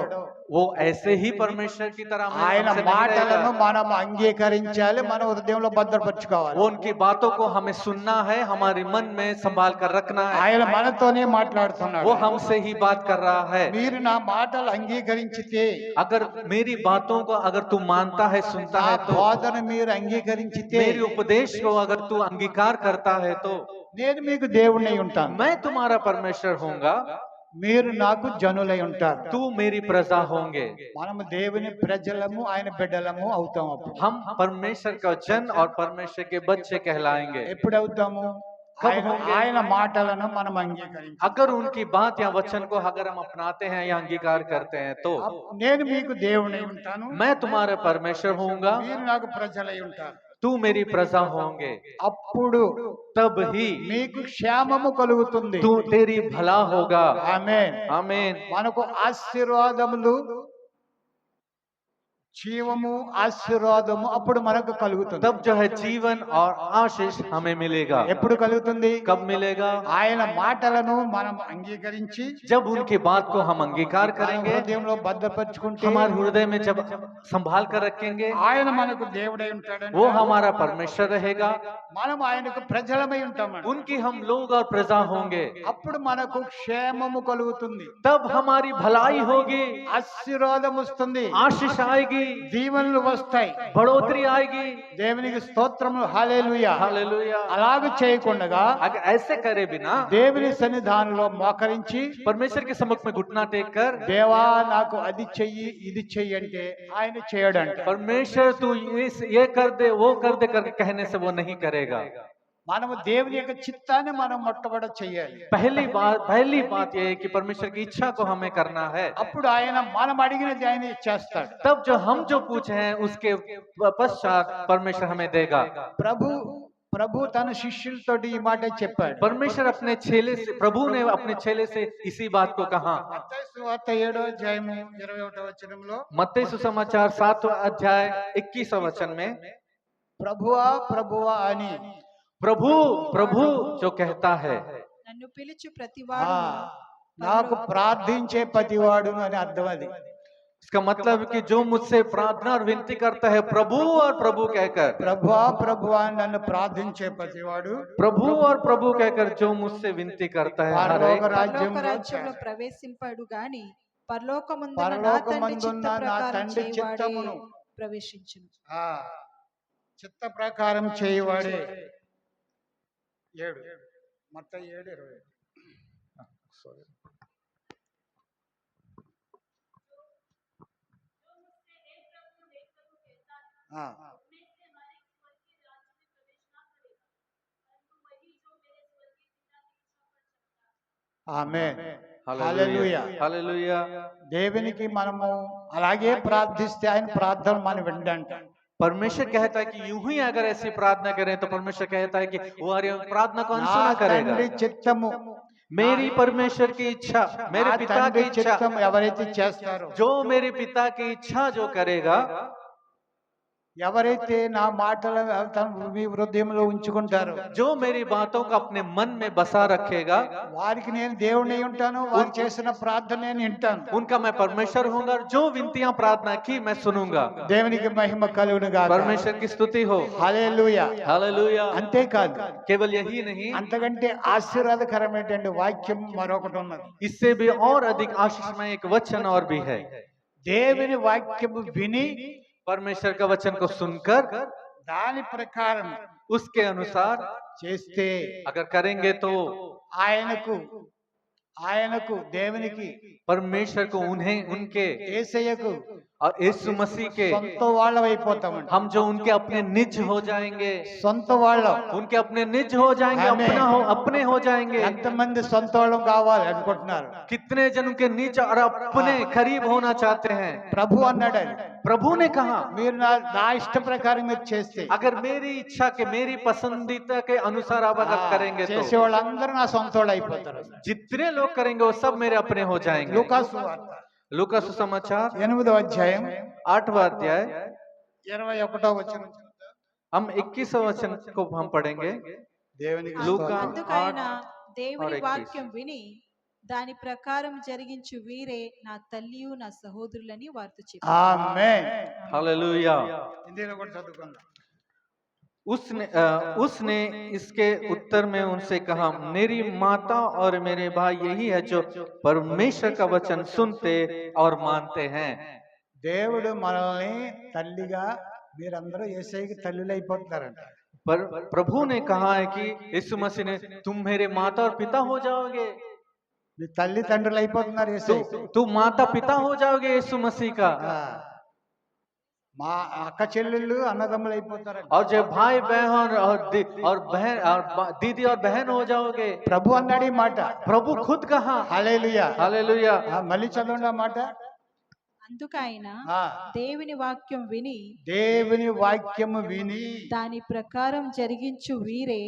वो ऐसे ही परमेश्वर की तरह ఆయన हमसे नहीं మాటలను रहेगा। మనం అంగీకరించాలి, మన హృదయంలో భద్రపరచుకోవాలి. वो उनकी बातों को हमें सुनना है, हमारे मन में संभाल कर रखना है। ఆయన మనతోనే మాట్లాడుతున్నాడు. वो हमसे ही बात कर रहा है। మీరు నా మాటలు అంగీకరించితే, अगर मेरी बातों को अगर तू मानता है, सुनता నా है तो, బోధన మీరు అంగీకరించితే, मेरी उपदेश को अगर तू अंगीकार करता है तो నేను మీకు దేవుడై ఉంటాను. मैं तुम्हारा परमेश्वर होऊंगा, మీరు నాకు జనులై ఉంటారు. तू मेरी प्रजा होंगे। మనము దేవుని ప్రజలము, ఆయన బిడ్డలము అవుతాం. అప్పుడు हम परमेश्वर का जन और परमेश्वर के बच्चे कहलाएंगे। ఎప్పుడు అవుతాము? ఆయన మాటలను మనం అంగీకరించాలి. अगर उनकी बात या वचन को अगर हम अपनाते हैं या अंगीकार करते हैं तो నేను మీకు దేవుడై ఉంటాను, मैं तुम्हारा परमेश्वर होऊंगा, మీరు నాకు ప్రజలై ఉంటారు. तू मेरी प्रजा होंगे, అప్పుడు तब ही మీకు క్షేమము కలుగుతుంది. तू तेरी भला होगा। ఆమేన్. आमीन। మనకు ఆశీర్వాదములు, జీవము, ఆశీర్వాదము అప్పుడు మనకు కలుగుతుంది. तब जो है जीवन और आशीष हमें मिलेगा। ఎప్పుడు కలుగుతుంది? कब मिलेगा? ఆయన మాటలను మనం అంగీకరించి जब उनकी बात को हम अंगीकार మన करेंगे, హృదయంలో భద్రపరుచుకుంటే हमारे हृदय में जब संभाल कर रखेंगे, ఆయన మనకు దేవుడై ఉంటాడంట. वो हमारा परमेश्वर रहेगा, మనం ఆయనకు ప్రజలమై ఉంటామంట. उनकी हम लोग और प्रजा होंगे। అప్పుడు మనకు క్షేమము కలుగుతుంది, तब हमारी भलाई होगी, ఆశీర్వాదం వస్తుంది, आशीष आएगी, దీవెనలు వస్తాయి. बढ़ोतरी आएगी। దేవునికి స్తోత్రములు, హల్లెలూయా. हालेलुया। అలాగ చేయకుండా अगर ऐसे करे बिना దేవుని సన్నిధానంలో మోకరించి परमेश्वर के सम्मुख में घुटना टेक कर, దేవా నాకు అది చెయ్యి ఇది చెయ్యి అంటే ఆయన చేయడంట. परमेश्वर तू ये कर दे वो कर दे करके कहने से वो नहीं करेगा। మనము దేవుని యొక్క చిత్తాన్ని మనం మొట్టమొదట చెయ్యాలి. पहली बात यह है कि परमेश्वर की इच्छा को हमें करना है। అప్పుడు ఆయన మనం అడిగినది ఆయన ఇచ్చేస్తాడు. तब जो हम जो पूछे हैं उसके पश्चात परमेश्वर हमें देगा। ప్రభు తన శిష్యులతోటి ఈ మాట చెప్పాడు. परमेश्वर अपने चेले से, प्रभु ने अपने चेले से इसी बात को कहा। మత్తయి సువార్త 7వ అధ్యాయము 21వ వచనంలో मत्ती सुसमाचार 7वां अध्याय 21वां वचन में, ప్రభువా ప్రభువా అని प्रभु प्रभु जो कहता है, నన్ను పిలుచు ఆ, ప్రతివాడు నాకు ప్రార్థించే ప్రతివాడును అని అర్థం. అది इसका मतलब है कि जो मुझसे प्रार्थना और विनती करता है प्रभु और प्रभु कहकर, ప్రభువా ప్రభువా అని నన్ను ప్రార్థించే ప్రతివాడు प्रभु और प्रभु कहकर जो मुझसे विनती करता है, हर పరలోక एक పరలోక రాజ్యంలో రాజ్యంలో ప్రవేశింపడు గాని పరలోకమందున్న నా తండ్రి పరలోకమందున్న చిత్త నా ప్రకారం తండ్రి చేయవాడే చిత్తమును ప్రవేశించును. ఆ చిత్త ప్రకారం చేయవాడే. 7 మత్తయి 7:20. ఆమేన్. హల్లెలూయా. हालेलुया। దేవునికి మనము అలాగే ప్రార్థిస్తే ఆయన ప్రార్థన మన విండంట. परमेश्वर कहता है कि यूं ही अगर ऐसी प्रार्थना करें तो परमेश्वर कहता है कि वो हमारी प्रार्थना को నా अनसुना करेगा। తండ్రి చిత్తము, मेरी परमेश्वर की इच्छा, నా मेरे पिता తండ్రి की इच्छा, చిత్తం ఎవరైతే చేస్తారో, जो मेरे पिता की इच्छा जो करेगा, ఎవరైతే నా మాటలు తన మీ హృదయంలో ఉంచుకుంటారో, जो मेरी बातों को अपने मन में बसा रखेगा, వారికి నేను దేవుడిని ఉంటాను, వారు చేసిన ప్రార్థన నేను వింటాను. उनका मैं परमेश्वर हूँगा और जो विनतियां प्रार्थना की मैं सुनूंगा। దేవునికి మహిమ కలుగును గాక. परमेश्वर की स्तुति हो। హల్లెలూయా. हालेलुया। అంతేకాదు, केवल यही नहीं, అంతకంటే ఆశీర్వాదకరమైనటువంటి వాక్యం మరొకటి ఉన్నది. इससे भी और अधिक आशीषमय एक वचन और भी है। దేవుని వాక్యము విని परमेश्वर का वचन को सुनकर దాని ప్రకారం उसके अनुसार చేస్తే अगर करेंगे तो ఆయనకు దేవునికి परमेश्वर को उन्हें उनके యేసయ్యకు और यीशु मसीह के సొంత వాళ్ళమైపోతామంట. हम जो उनके अपने निज हो जाएंगे, సొంత వాళ్ళం. उनके अपने निज हो जाएंगे, आमीन। अपने हो जाएंगे। ఎంతమంది సొంత వాళ్ళం కావాలి అనుకుంటున్నారు? कितने जन उनके निज और अपने करीब होना चाहते हैं? ప్రభు అన్నాడు అది. प्रभु ने कहा, మీరు నా ఇష్ట ప్రకారం మీరు చేస్తే, अगर मेरी इच्छा के मेरी पसंदीदा के अनुसार आप अगर करेंगे చేసే तो వాళ్ళందరూ నా సొంత వాళ్ళు అయిపోతారు. जितने लोग करेंगे वो सब मेरे अपने हो जाएंगे। లూకా సువార్త लूका सुसमाचार 8వ అధ్యాయం 8वां अध्याय 21వ వచనం. हम 21वां वचन को हम पढ़ेंगे। దేవునికి లూకా స్తోత్రం. అందుకైన 8 దేవుని और 21. వాక్యం విని దాని ప్రకారం జరిగించు వీరే నా తల్లియు నా సహోదరులని వారితో చెప్పారు. ఆమేన్. हालेलुया। హిందీలో కూడా చదువుకుందాం. उसने इसके उत्तर में उनसे कहा, मेरी माता और मेरे भाई यही है जो परमेश्वर का वचन सुनते और मानते हैं। దేవుడు మనల్ని తల్లిగా, మీరందరూ యేసయ్యకి తల్లులు అయిపోతున్నారంట. पर प्रभु ने कहा है कि यीशु मसीह ने, तुम मेरे माता और पिता हो जाओगे, మీ తల్లి తండ్రులు అయిపోతున్నారు యేసయ్యకి. तुम माता पिता हो जाओगे यीशु मसीह का। ఆ, మా అక్క చెల్లెళ్ళు అన్నదమ్ములు అయిపోతారంట. और जो भाई बहन और बहन और दीदी और बहन हो जाओगे। ప్రభు అన్నాడు ఈ మాట. प्रभु खुद कहा। హల్లెలూయా. हालेलुया। మళ్ళీ చదవండి ఆ మాట. అందుకు ఆయన ఆ, దేవుని వాక్యం విని దేవుని వాక్యము విని దాని ప్రకారం జరిగించు వీరే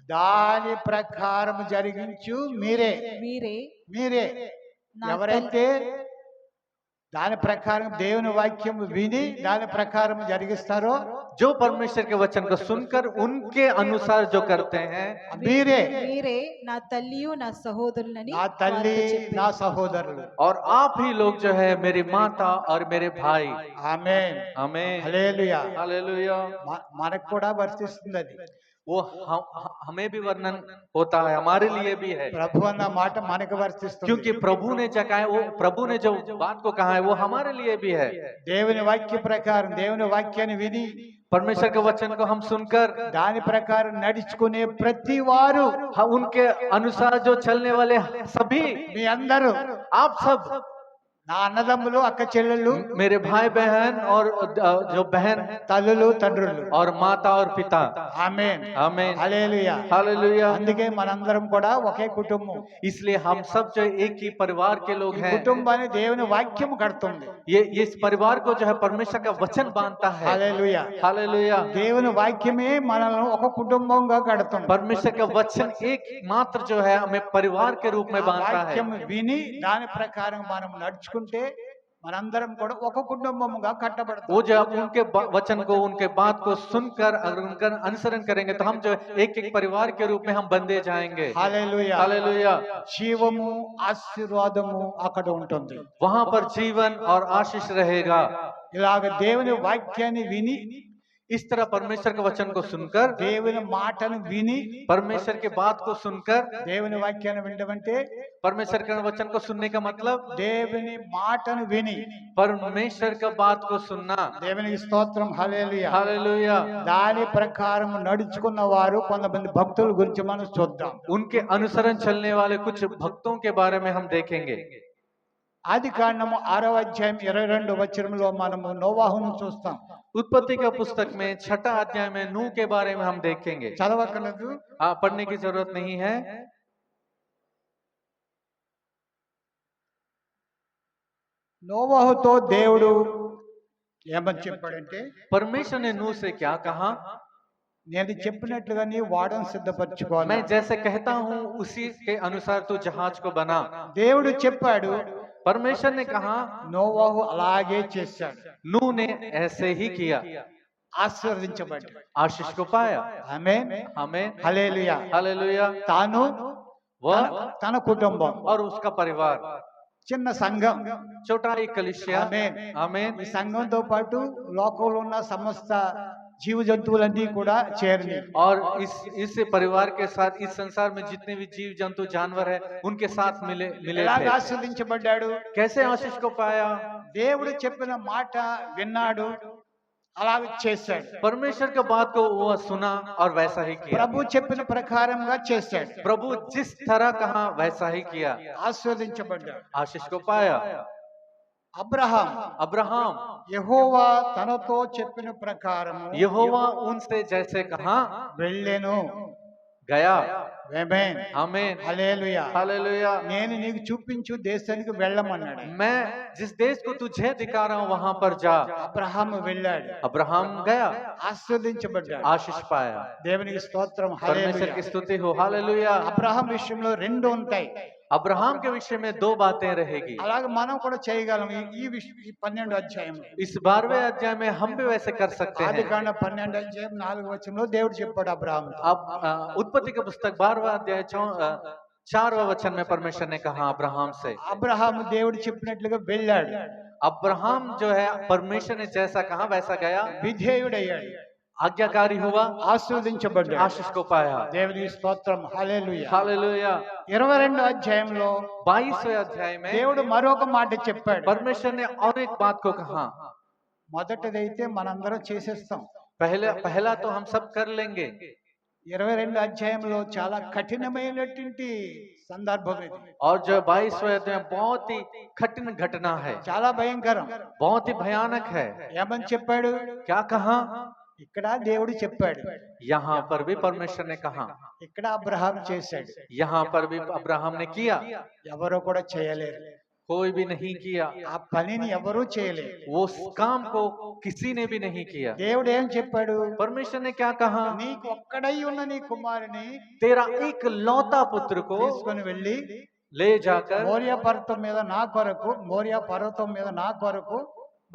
దాని ప్రకారం జరిగించు మీరే వీరే మీరే నా ఎవరైతే దాని ప్రకారం దేవుని వాక్యం విని దాని ప్రకారం జరిగిస్తారో जो परमेश्वर के वचन को सुनकर उनके अनुसार जो करते हैं మీరే వీరే నా తల్లియు నా సహోదరులని నా తల్లి వారితో చెప్పెను. నా సహోదరులు और आप ही लोग जो है मेरी माता और मेरे भाई। ఆమేన్ आमीन హల్లెలూయా हालेलुया। మనకు కూడా వర్తిస్తుంది అది वो हमें भी वर्णन होता है, हमारे लिए भी है, ప్రభు అన్న మాట మనకు వర్తిస్తుంది क्योंकि प्रभु ने जगह वो प्रभु ने जो बात को कहा है वो हमारे लिए भी है। దేవుని వాక్య ప్రకారం దేవుని వాక్యాన్ని విని परमेश्वर के वचन को हम सुनकर దాని ప్రకారం నడుచుకునే ప్రతి వారు उनके अनुसार जो चलने वाले सभी, మీ అందరూ आप सब నా అన్నదమ్ములు అక్క చెల్లెళ్ళు मेरे भाई बहन और जो बहन తల్లులు తండ్రులు और माता और पिता। ఆమేన్ आमीन హల్లెలూయా हालेलुया। అందుకే మనందరం కూడా ఒకే కుటుంబం इसलिए हम सब जो एक ही परिवार के लोग ఈ हैं, కుటుంబాన్ని దేవుని వాక్యం కడుతుంది ये इस परिवार को जो है परमेश्वर का वचन बांधता है। Hallelujah hallelujah. దేవుని వాక్యమే మనల్ని ఒక కుటుంబంగా కడుతుంది परमेश्वर का वचन एक मात्र जो है हमें परिवार के रूप में ఆ बांधता है। వాక్యం విని దాని ప్రకారం మనం నడుచుకుంటే మనందరం కూడా ఒక కుటుంబముగా वो కట్టబడతాం जब उनके वचन को उनके बात को सुनकर अगर उनका अनुसरण करेंगे तो हम जो एक एक परिवार के रूप में हम बंधे जाएंगे। Hallelujah hallelujah. జీవము ఆశీర్వాదము అక్కడ ఉంటుంది वहां पर जीवन और आशीष रहेगा। ఇలాగ దేవుని వాక్యాన్ని విని इस तरह परमेश्वर के वचन को सुनकर, దేవుని మాటను విని परमेश्वर के बात को सुनकर, దేవుని వాక్యాన్ని వినడమంటే परमेश्वर के वचन को सुनने का मतलब దేవుని మాటను విని परमेश्वर का बात को सुनना। దేవునికి స్తోత్రం హల్లెలూయా हालेलुया। దాని ప్రకారం నడుచుకున్న వారు కొంతమంది భక్తుల గురించి మనం చూద్దాం उनके अनुसरण चलने वाले कुछ भक्तों के बारे में हम देखेंगे। ఆది కాండము 6వ అధ్యాయం 22 వచనంలో మనము నోవాహును చూస్తాం उत्पत्ति का पुस्तक में 6 अध्याय में नूह के बारे में हम देखेंगे। చదవకలేదు पढ़ने की जरूरत नहीं है। నోవాహుతో దేవుడు ఏమని చెప్పాడంటే परमेश्वर ने नूह से क्या कहा? నేను చెప్పినట్లుగా నీ వాడను సిద్ధపరచుకోవాలి मैं जैसे कहता हूँ उसी के अनुसार तू जहाज को बना। దేవుడు చెప్పాడు परमेश्वर ने कहा, నోవాహు అలాగే చేశాడు नूह ने ऐसे ही किया, ఆశీర్వదించబడ్డాడు आशीष को पाया। ఆమేన్ हमें హల్లెలూయా हालेलुया। తాను वह తన కుటుంబం और उसका परिवार, చిన్న సంఘం छोटा एक कलिसिया। आमीन। आमीन। ఈ సంఘంతో పాటు లోకంలో ఉన్న సమస్త జీవ జంతువులన్నీ కూడా చేరిని और इस परिवार के साथ इस संसार में जितने भी जीव जंतु जानवर है उनके साथ मिले ఎలాగ थे। ఆశీర్వదించబడ్డాడు कैसे आशीष को पाया? దేవుడు చెప్పిన మాట విన్నాడు అలాగ చేశాడు परमेश्वर के बात को वो सुना और वैसा ही किया। ప్రభు చెప్పిన ప్రకారంగా చేశాడు प्रभु जिस तरह कहा वैसा ही किया, ఆశీర్వదించబడ్డాడు आशीष को पाया। అబ్రహాం अब्राहम, యెహోవా తనతో చెప్పిన ప్రకారము यहोवा उनसे जैसे कहा వెళ్ళెను गया। ఆమేన్ आमीन। Hallelujah hallelujah. నేను నీకు చూపించు దేశానికి వెళ్ళమన్నాడు मैं जिस देश को तुझे दिखा रहा हूँ वहां पर जा। అబ్రహాం వెళ్ళాడు अब्राहम गया, ఆశీర్వదించబడ్డాడు आशीष पाया। దేవునికి స్తోత్రం परमेश्वर హల్లెలూయా की स्तुति हो। हालेलुया। అబ్రహాం విషయంలో రెండు ఉంటాయి अब्राहम के विषय में 2 बातें रहेगी। అలాగే మనం కూడా చేయగలం ఈ 12 అధ్యాయం इस 12वें अध्याय में हम भी वैसे कर सकते ఆది हैं। కాండ 12 అధ్యాయం 4వ వచనంలో దేవుడు చెప్పాడు అబ్రహాం अब उत्पत्ति का पुस्तक 12वां अध्याय 4वां वचन में परमेश्वर ने कहा अब्राहम से। అబ్రహాం దేవుడు చెప్పినట్లుగా వెళ్ళాడు अब्राहम जो है परमेश्वर ने जैसा कहा वैसा गया, విధేయుడయ్యాడు आज्ञाकारी हुआ, ఆశీర్వదించబడ్డాడు आशीष को पाया। దేవునికి స్తోత్రం హల్లెలూయా हालेलुया। 22 అధ్యాయంలో 22वें अध्याय में దేవుడు మరొక మాట చెప్పాడు परमेश्वर ने और एक बात को कहा। మొదటిదైతే మనందరం చేసేస్తాం पहला तो हम सब कर लेंगे। 22 అధ్యాయంలో చాలా కఠినమైనటువంటి సందర్భం ఇది और जो 22वें अध्याय बहुत ही कठिन घटना है, చాలా భయంకరం बहुत ही भयानक है। ఏమని చెప్పాడు क्या कहा? ఇక్కడ దేవుడు చెప్పాడు यहाँ पर भी परमेश्वर ने कहा, ఇక్కడ అబ్రహాం చేశాడు यहाँ पर भी अब्राहम ने किया। ఎవరో కూడా చేయలేరు कोई भी नहीं किया, ఆ పనిని ఎవరూ చేయలేదు. वो उस काम को किसी ने भी नहीं किया। దేవుడు ఏం చెప్పాడు? परमेश्वर ने क्या कहा? నీకు ఒక్కడై ఉన్న నీ కుమారుని तेरा एक लौता पुत्र को తీసుకొని వెళ్ళి ले जाकर మోరియా పర్వతం మీద నా కొరకు, మోరియా పర్వతం మీద నా కొరకు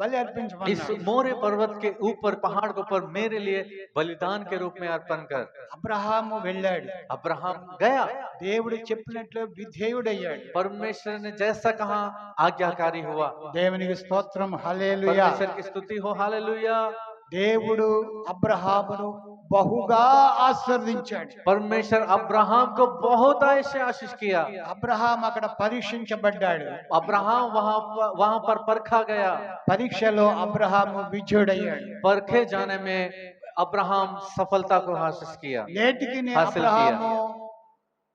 బలి इस అర్పించమన్నాడు. मोरे पर्वत के ऊपर, पहाड़ के ऊपर मेरे लिए बलिदान के रूप में अर्पण कर। అబ్రహాము వెళ్ళాడు. अब्राहम गया, దేవుడు చెప్పినట్లు విధేయుడయ్యాడు. परमेश्वर ने जैसा कहा आज्ञाकारी हुआ। దేవునికి స్తోత్రం, హల్లెలూయా. परमेश्वर की स्तुति हो, हालेलुया। దేవుడు అబ్రహామును బహుగా ఆశీర్వదించాడు. परमेश्वर अब्राहम को बहुत ऐसे आशीष किया। అబ్రహాం అక్కడ పరీక్షించబడ్డాడు. अब्राहम वहां पर परखा गया। పరీక్షలో అబ్రహాము విజయుడయ్యాడు. परखे जाने में अब्राहम सफलता को हासिल किया। నేటికి హాసిల్ అబ్రహాము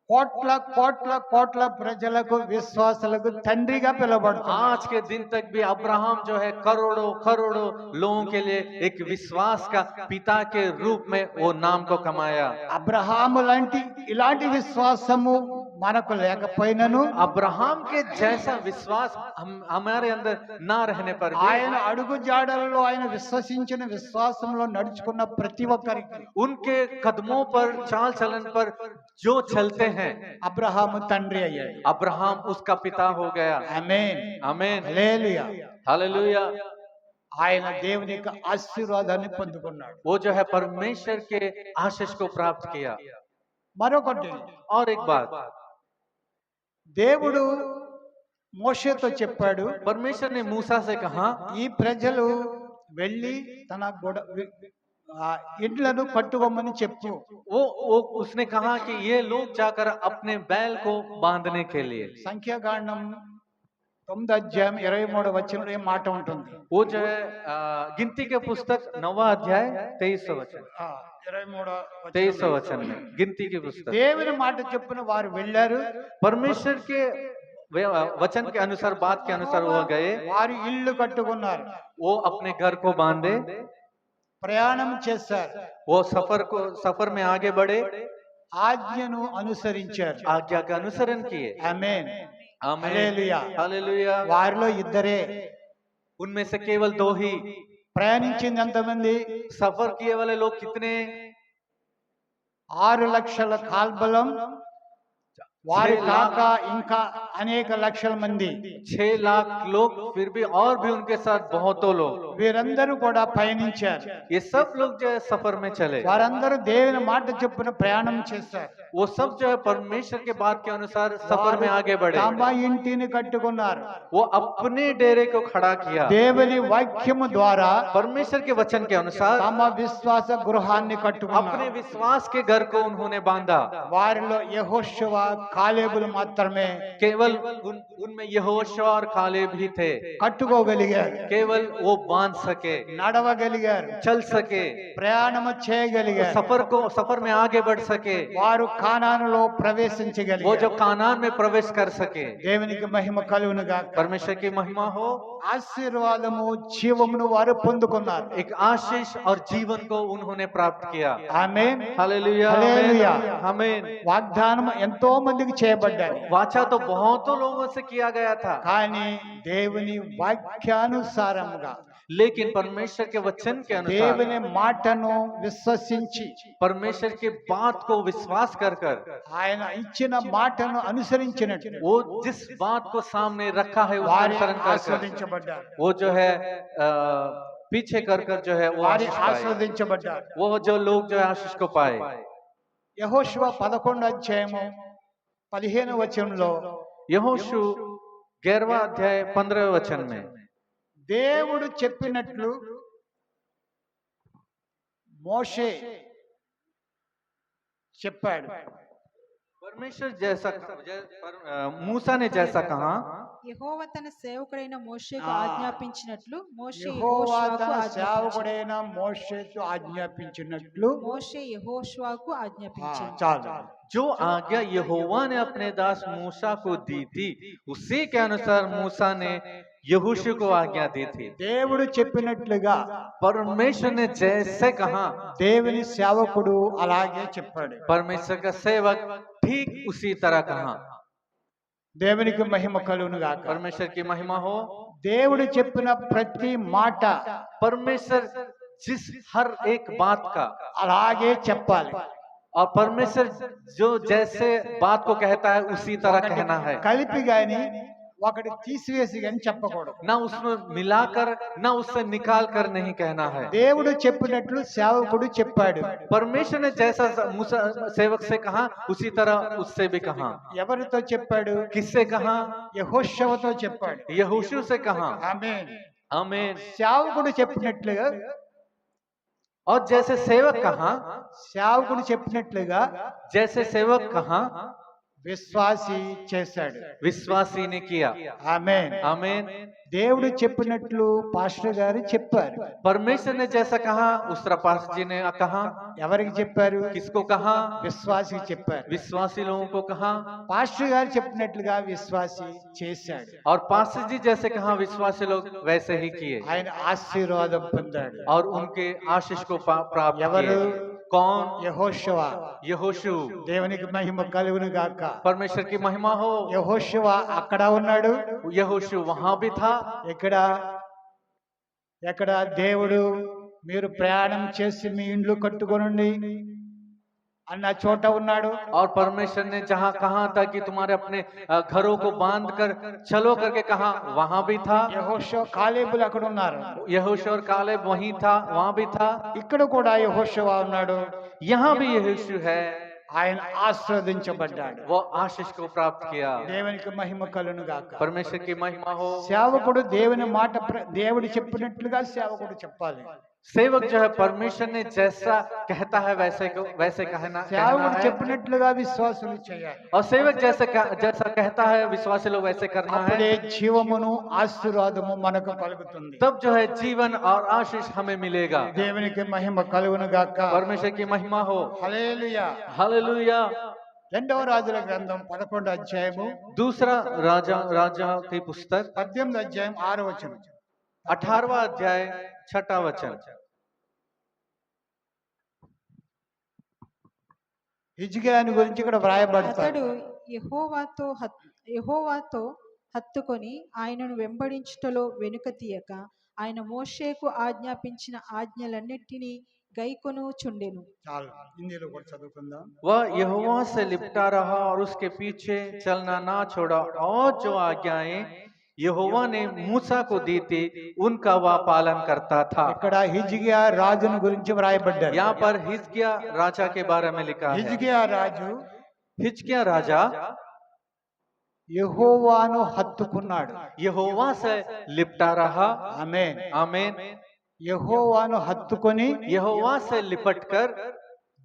కోట్ల కోట్ల కోట్ల ప్రజలకు, విశ్వాసులకు తండ్రిగా పిలువబడుతున్నాడు. आज के दिन तक भी अब्राहम जो है करोड़ों करोड़ों लोगों के लिए एक विश्वास का पिता के रूप में वो नाम को कमाया। అబ్రహాము లాంటి ఇలాంటి విశ్వాసము మనకు లేకపోయినను अब्राहम के जैसा विश्वास हमारे अंदर ना रहने पर भी ఆయన అడుగు జాడలలో ఆయన విశ్వసించిన విశ్వాసంలో నడుచుకున్న ప్రతి ఒక్కరికి उनके कदमों पर, चाल चलन पर जो चलते हैं, అబ్రహాము తండ్రి అయ్యాడు. अब्राहम उसका पिता हो गया। ఆమేన్, आमीन, హల్లెలూయా. हालेलुया। ఆయన దేవుని యొక్క ఆశీర్వాదాన్ని పొందుకున్నాడు. वो जो है परमेश्वर के आशीष को प्राप्त किया। మరొకటి, और एक बात, దేవుడు మోషేతో చెప్పాడు, परमेश्वर ने मूसा से कहा, ఈ ప్రజలు వెళ్ళి తన ఇండ్లను కట్టుకోమని చెప్పు. वो उसने कहा कि ये लोग जाकर अपने बैल को बांधने के लिए। సంఖ్యాకాండం 9:23 ఏం మాట ఉంటుంది? वो जो है गिनती के पुस्तक 9वां अध्याय 23वां वचन, 23वां वचन में गिनती की पुस्तक, దేవుని మాట చొప్పున వారు వెళ్ళారు. परमेश्वर के वचन के अनुसार, बात के अनुसार वो गए, వారు ఇల్లు కట్టుకున్నారు, वो अपने घर को बांधे, ప్రయాణం చేశారు, वो सफर में आगे बढ़े, ఆజ్ఞను అనుసరించారు. आज्ञा का अनुसरण किए। ఆమేన్, आमीन, హల్లెలూయా. हालेलुया। వారిలో ఇద్దరే. उनमें से केवल 2 ही। ప్రయాణించింది ఎంతమంది? सफर किए वाले लोग कितने? 6 లక్షల కాల్బలం, వారి కాక ఇంకా అనేక లక్షల మంది. 6 लाख लोग, फिर भी और भी उनके साथ बहुतों लोग, వీరందరూ కూడా పయనించారు. ये सब लोग जो है सफर में चले। వారందరూ దేవుని మాట చొప్పున ప్రయాణం చేశారు. वो सब जो है परमेश्वर के बात के अनुसार सफर में आगे बढ़े। తమ ఇంటిని కట్టుకున్నారు. वो अपने डेरे को खड़ा किया, దేవుని వాక్యము ద్వారా परमेश्वर के वचन के अनुसार తమ విశ్వాస గృహాన్ని अपने కట్టుకున్నారు. विश्वास के घर को उन्होंने बांधा। వారిలో యెహోషువ, కాలేబులు మాత్రమే केवल उनमें यहोशुआ और कालेब ही थे। కట్టుకోగలిగారు, केवल वो बांध सके, నడవగలిగారు, चल सके, ప్రయాణము చేయగలిగారు. सफर में आगे बढ़ सके, వారు కానానులో वो ప్రవేశించగలిగారు. जब कानान में प्रवेश कर सके। దేవునికి మహిమ కలుగును గాక. परमेश्वर की महिमा हो। ఆశీర్వాదము, జీవమును వారు పొందుకున్నారు. एक आशीष और जीवन को उन्होंने प्राप्त किया। ఆమేన్, हालेलुया, हालेलुया। आमीन। వాగ్దానం ఎంతో మందికి చేయబడ్డారు, वाचा तो बहुतों लोगों से किया गया था, కానీ దేవుని వాక్యానుసారముగా, लेकिन परमेश्वर के वचन के अनुसार, దేవుని మాటను విశ్వసించి, परमेश्वर की बात को विश्वास कर ఆయన ఇచ్చిన మాటను అనుసరించినట్టు वो जिस बात को सामने रखा है उसका వారి अनुसरण कर ఆస్వాదించబడ్డారు. वो जो है पीछे कर जो है वो వారి आशीष पाए। ఆస్వాదించబడ్డారు. वो जो लोग जो है आशीष को पाए। యెహోషువ 11:15 यहोशू 11वां अध्याय 15वें वचन में, దేవుడు చెప్పినట్లు మోషే చెప్పాడు. परमेश्वर जैसा मूसा ने जैसा कहा, యెహోవా తన సేవకుడైన మోషేకు ఆ. ఆజ్ఞాపించినట్లు మోషే యెహోవా యెహోషువకు తన ఆజ్ఞాపించాడు. సేవకుడైన మోషేకు ఆజ్ఞాపించినట్లు. మోషే యెహోషువకు ఆజ్ఞాపించాడు. చాలు. जो आज्ञा यहोवा ने अपने दास मूसा को दी थी, उसी के अनुसार मूसा ने यहोशू को आज्ञा दी थी। దేవుడు చెప్పినట్లుగా परमेश्वर ने जैसे कहा, దేవుని సేవకుడు అలాగే చెప్పాడు. परमेश्वर का सेवक ठीक उसी तरह कहा। దేవునికి మహిమ కలుగును గాక. परमेश्वर की महिमा हो। దేవుడు చెప్పిన ప్రతి మాట परमेश्वर जिस हर एक बात का, అలాగే చెప్పాలి. और परमेश्वर जो जैसे बात को कहता है उसी तरह कहना है, కలిపి గాని ఒకటి తీసివేసి గాని చెప్పకూడదు. ना उसमें मिलाकर ना उससे निकाल कर नहीं कहना है। దేవుడు చెప్పినట్లు సేవకుడు చెప్పాడు. परमेश्वर ने जैसा मूसा सेवक से कहा उसी तरह उससे भी कहा। ఎవరితో చెప్పాడు? किससे कहा? యెహోషువతో చెప్పాడు. यहोशू से कहा। ఆమేన్. आमीन। సేవకుడు చెప్పినట్లుగా और जैसे सेवक कहा, సేవకుడు చెప్పినట్లుగా जैसे सेवक कहा విశ్వాసి చేశాడు. विश्वासी ने किया। ఆమేన్. आमीन। దేవుడు చెప్పినట్లు పాస్టర్ గారు చెప్పారు. परमेश्वर ने जैसा कहा उस तरह पास्टर जी ने कहा। ఎవరికి చెప్పారు? किसको कहा? విశ్వాసికి చెప్పారు. विश्वासी लोगों को कहा। పాస్టర్ గారు చెప్పినట్లుగా విశ్వాసి చేశాడు. और पास्टर जी जैसे कहा विश्वासी लोग वैसे ही किए ఆయన ఆశీర్వాదం పొందాడు. और उनके आशीष को प्राप्त ఎవరు? किए। कौन? యెహోషువ. यहोशू। దేవునికి మహిమ కలుగును గాక. परमेश्वर की महिमा हो। యెహోషువ అక్కడ ఉన్నాడు. यहोशू वहां भी था। ఎక్కడ దేవుడు మీరు ప్రయాణం చేసి మీ ఇండ్లు కట్టుకొనండి అన్న చోట ఉన్నాడు. और परमेश्वर ने जहाँ कहा था कि तुम्हारे अपने घरों को बांध कर चलो करके कहा, वहां भी था। యెహోషువ కాలేబులు అక్కడ ఉన్నారు. यहोशू और कालेब वहीं था, वहां भी था। ఇక్కడ కూడా యెహోషువ ఉన్నాడు. यहाँ भी यहोशू है। ఆయన ఆశీర్వదించబడ్డాడు. वो आशीष को प्राप्त किया। దేవునికి మహిమ కలుగును గాక. परमेश्वर की महिमा हो। సేవకుడు దేవుని మాట దేవుడు చెప్పినట్లుగా సేవకుడు చెప్పాలి. सेवक जो है परमेश्वर ने जैसा कहता है वैसे कहना సేవకుడు है। చెప్పినట్లుగా విశ్వాసులు చేయాలి. और सेवक जैसा कहता है विश्वासी लोग वैसे करना అప్పుడే है। జీవమును ఆశీర్వాదము మనకు కలుగుతుంది. तब जो है जीवन और आशीष हमें मिलेगा। దేవునికి మహిమ కలుగును గాక. परमेश्वर की महिमा हो। హల్లెలూయా. हालेलुया। రెండవ రాజుల గ్రంథం 11వ అధ్యాయము दूसरा राजा की पुस्तक 18వ అధ్యాయం 6వ వచనం. 18वां अध्याय 6वां वचन। హిజ్కియాని గురించి ఇక్కడ వ్రాయబడతాడు. అతడు యెహోవాతో హత్తుకొని ఆయనను వెంబడించుటలో వెనుక తీయక ఆయన మోషేకు ఆజ్ఞాపించిన ఆజ్ఞలన్నిటినీ గైకొనుచుండెను. చాలు, హిందీలో కూడా చదువుకుందాం. वह यहोवा से लिपटा रहा और उसके पीछे चलना ना छोड़ा, और जो आज्ञाएं यहोवा ने मूसा को दी थी उनका वह पालन करता था। ఇక్కడ హిజ్కియా రాజును గురించి వ్రాయబడ్డారు. यहाँ पर हिजकिया राजा के बारे में लिखा है। హిజ్కియా రాజు हिजकिया राजा యెహోవాను హత్తుకున్నాడు. यहोवा से लिपटा रहा। ఆమేన్. आमीन। యెహోవాను హత్తుకొని यहोवा से लिपट कर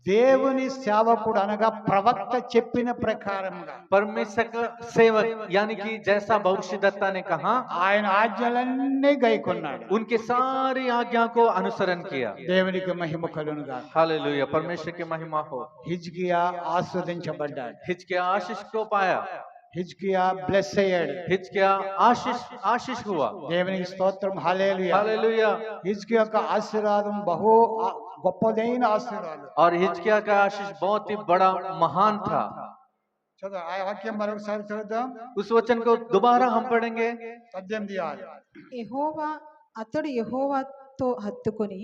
దేవుని సేవకుడు అనగా ప్రవక్త చెప్పిన ప్రకారంగా परमेश्वर का सेवक यानी कि जैसा भविष्यद्वक्ता ने कहा ఆయన ఆజ్ఞలన్నీ గైకొన్నాడు. उनके सारी आज्ञा को अनुसरण किया। దేవునికి మహిమ కలుగును గాక. हालेलुया। परमेश्वर की महिमा हो। హిజ్కియా ఆస్వాదించబడ్డాడు. हिजकिया आशीष को पाया। హిజ్కియా బ్లెస్ అయ్యాడు. हिजकिया आशीष हुआ। దేవునికి స్తోత్రం. హల్లెలూయా. हालेलुया। హిజ్కియా యొక్క ఆశీర్వాదం బహు గొప్పదైన ఆశీర్వాదం. और हिजकिया का आशीष बहुत ही बड़ा महान था। చదువు ఆ వాక్యం మరొకసారి చదువుదాం. उस वचन को दोबारा हम पढ़ेंगे। 18 అతడు యెహోవాతో హత్తుకొని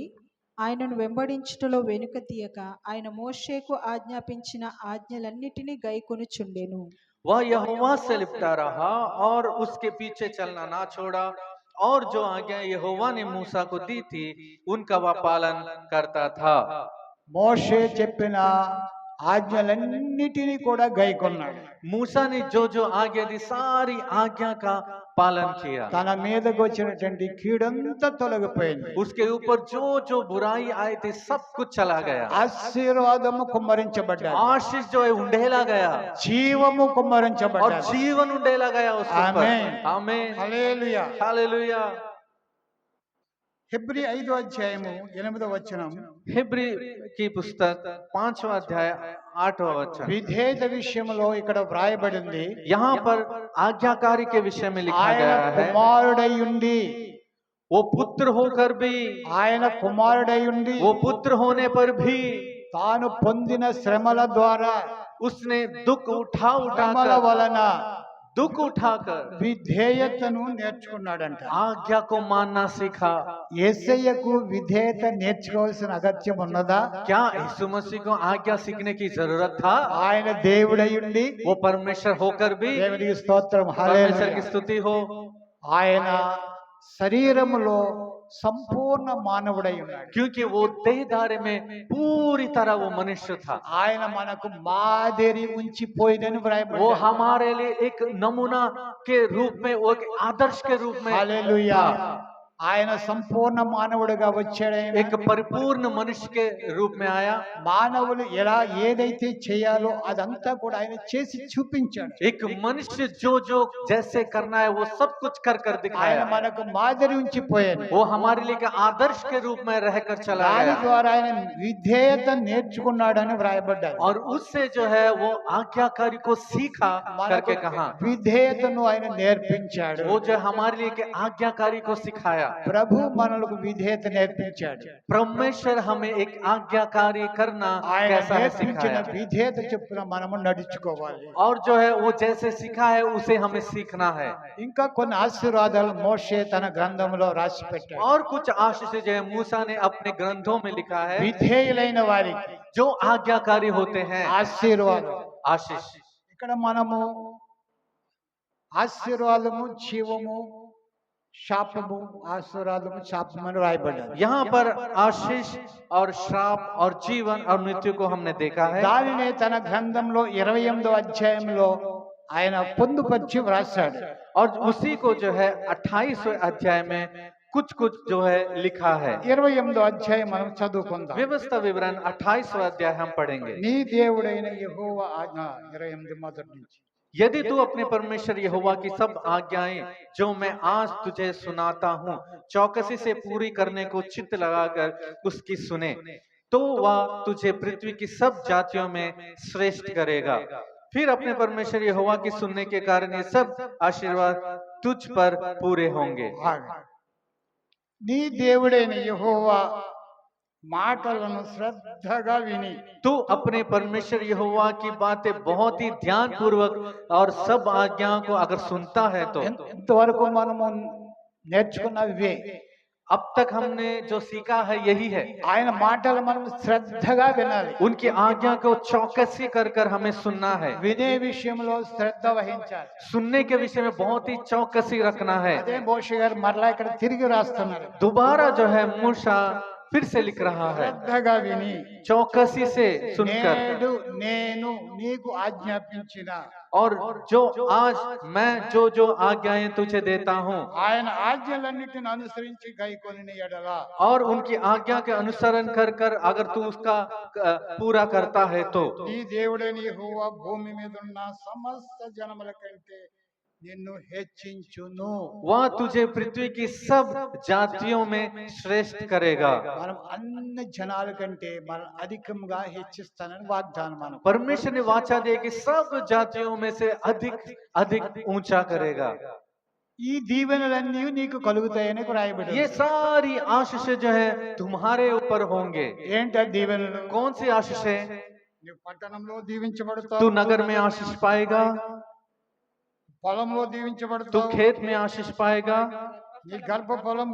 ఆయనను వెంబడించుటలో వెనుక తీయక ఆయన మోషేకు ఆజ్ఞాపించిన ఆజ్ఞలన్నిటినీ గైకొనుచుండెను. वह यहोवा से लिपटा रहा और उसके पीछे चलना ना छोड़ा, और जो आज्ञा यहोवा ने मूसा को दी थी उनका वह पालन करता था। మోషే చెప్పిన ఆజ్ఞలన్నిటినీ కూడా గైకొన్నాడు. मूसा ने जो जो आज्ञा दी सारी आज्ञा का पालन किया। తన మీదకు వచ్చినటువంటి కీడంతా తొలగిపోయింది. उसके ऊपर जो जो बुराई आई थी सब कुछ चला गया। ఆశీర్వాదము కుమ్మరించబడ్డాడు. आशीष जो है उंडेला गया జీవము और కుమ్మరించబడ్డాడు. जीवन उंडेला गया उसके ऊपर। आमीन। आमीन। హల్లెలూయా. हालेलुया। హెబ్రీ 5వ అధ్యాయము 8వ వచనం. हिब्री की पुस्तक 5वां अध्याय 8वां वचन। విధేయత విషయంలో ఇక్కడ వ్రాయబడింది. यहाँ पर आज्ञाकारी के विषय में लिखा ఆయన गया है, కుమారుడై ఉండి वो पुत्र होकर भी, ఆయన కుమారుడై ఉండి वो पुत्र होने पर भी తాను పొందిన శ్రమల ద్వారా उसने दुख उठा శ్రమల उठाकर, వలన दुख उठाकर విధేయతను నేర్చుకున్నాడంట. आज्ञा को मानना सीखा। యేసయ్యకు విధేయత నేర్చుకోవాల్సిన అగత్యం ఉన్నదా? क्या यीशु मसीह को आज्ञा सीखने की जरूरत था? ఆయన దేవుడై ఉండి, वो परमेश्वर होकर भी, దేవునికి స్తోత్రం, परमेश्वर की హల్లెలూయా, स्तुति हो, ఆయన శరీరములో సంపూర్ణ మానవుడై ఉన్నాడు. क्योंकि वो देहधारी में पूरी तरह वो मनुष्य था। ఆయన మనకు మాదిరి ఉంచిపోయినని वो వ్రాయబడింది. हमारे लिए एक नमूना के रूप में, वो एक आदर्श के रूप में హల్లెలూయా. था। ఆయన సంపూర్ణ మానవుడిగా వచ్చాడు. ఆయన एक परिपूर्ण मनुष्य के रूप में आया। మానవులు ఎలా ఏదైతే చేయాలో అదంతా కూడా ఆయన చేసి చూపించాడు. एक मनुष्य जो जो जैसे करना है वो सब कुछ कर कर ఆయన दिखाया। మనకు మాదిరి ఉంచిపోయాడు. वो हमारे लिए एक आदर्श के रूप में रहकर चला దాని गया, ద్వారా ఆయన విధేయత నేర్చుకున్నాడని వ్రాయబడ్డాడు. और उससे जो है वो आज्ञाकारी को सीखा करके कहा। విధేయతను ఆయన నేర్పించాడు. वो जो हमारे लिए एक आज्ञाकारी को सिखाया। ప్రభు మనలకు విధేయత నేర్పించాడు. परमेश्वर हमें एक आज्ञाकारी करना ఆయన कैसा है నేర్పించిన सिखाया, విధేయత చొప్పున మనము నడుచుకోవాలి. और जो है वो जैसे सीखा है उसे हमें सीखना है। ఇంకా కొన్ని ఆశీర్వాదాలు మోషే తన గ్రంథంలో రాసి పెట్టాడు. और कुछ आशीष जो है मूसा ने अपने ग्रंथों में लिखा है, విధేయులైన వారికి जो आज्ञाकारी होते हैं ఆశీర్వాదం. आशीष। ఇక్కడ మనము ఆశీర్వాదము, జీవము, శాపము, ఆశీర్వాదము, శాపము అని రాయబడ్డారు. यहाँ पर आशीष और श्राप और जीवन और मृत्यु को हमने देखा है। దానినే తన గ్రంథంలో 28వ అధ్యాయంలో ఆయన పొందుపరిచి వ్రాసాడు. और उसी को जो है 28वें अध्याय में कुछ कुछ जो है लिखा है। 28వ అధ్యాయం మనం చదువుకుందాం. व्यवस्था विवरण 28वां अध्याय हम पढ़ेंगे। నీ దేవుడైన యెహోవా ఆజ్ఞ 28 మొదటి నుంచి. यदि तू अपने परमेश्वर यहोवा की सब आज्ञाएं जो मैं आज तुझे सुनाता हूँ चौकसी से पूरी करने को चित्त लगाकर उसकी सुने, तो वह तुझे पृथ्वी की सब जातियों में श्रेष्ठ करेगा। फिर अपने परमेश्वर यहोवा की सुनने के कारण ये सब आशीर्वाद तुझ पर पूरे होंगे। నీ దేవుడైన యెహోవా మాటలను శ్రద్ధగా విని, तू अपने परमेश्वर यहोवा की बातें बहुत ही ध्यान पूर्वक और सब आज्ञाओं को अगर सुनता है तो, ఇంతవరకు మనము నేర్చుకున్నవే. अब तक हमने जो सीखा है यही है। ఆయన మాటలు మనం శ్రద్ధగా వినాలి. उनकी आज्ञा को चौकसी कर कर हमें सुनना है। వినే విషయంలో శ్రద్ధ వహించాలి. सुनने के विषय में बहुत ही चौकसी रखना है। అదే మోషే గారు మరలా ఇక్కడ తిరిగి రాస్తున్నారు. दोबारा जो है मूसा फिर से लिख रहा है, శ్రద్ధగా విని चौकसी से सुनकर, నేడు నేను నీకు ఆజ్ఞాపించిన, और जो आज मैं जो जो आज्ञाएं तुझे देता हूँ, ఆయన ఆజ్ఞలన్నిటిని అనుసరించి గైకొనిన ఎడల, और उनकी आज्ञा के अनुसरण कर कर अगर तू उसका पूरा करता है तो, నీ దేవుడైన యెహోవా భూమి మీద ఉన్న సమస్త జనముల కంటే నిన్ను హెచ్చించును. वह तुझे पृथ्वी की सब जातियों में श्रेष्ठ करेगा। మనం అన్ని జనాల కంటే మనం అధికంగా హెచ్చిస్తానని వాగ్దానం. మనం परमेश्वर ने वाचा दी कि सब जातियों में से अधिक अधिक ऊंचा करेगा। ఈ దీవెనలన్నీ నీకు కలుగుతాయని రాయబడి. ये सारी आशीष जो है तुम्हारे ऊपर होंगे। ఏంటి ఆ దీవెనలు? कौन सी आशीष है? నువ్వు పట్టణంలో దీవించబడతావు, तू नगर में आशीष पाएगा, పొలంలో तू దీవించబడతావు, खेत में आशीष पाएगा, నీ గర్భ ఫలం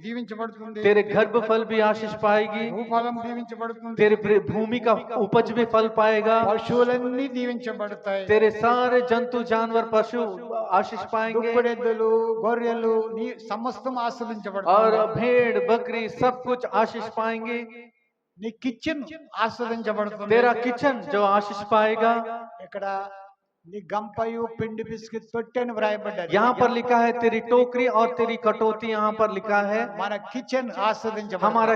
దీవించబడుతుంది, तेरे गर्भ फल भी आशीष पाएगी, భూఫలం దీవించబడుతుంది, तेरे भूमि का उपज भी फल पाएगा, పశువులన్నీ దీవించబడతాయి, तेरे सारे जंतु जानवर पशु आशीष पाएंगे, దుప్పడెద్దులు, గొర్రెలు నీ సమస్తం और ఆస్వాదించబడతాయి. भेड़ बकरी सब कुछ आशीष पाएंगे। నీ కిచెన్ ఆస్వాదించబడుతుంది. तेरा किचन जो आशीष पाएगा। ఇక్కడ నీ గంపయు పిండి బిస్కెట్ తొట్టి అని వ్రాయబడ్డారు. यहाँ पर लिखा है तेरी टोकरी और तेरी कटोती, यहाँ पर लिखा है మన కిచెన్ ఆస్వాదించబడుతుంది. हमारा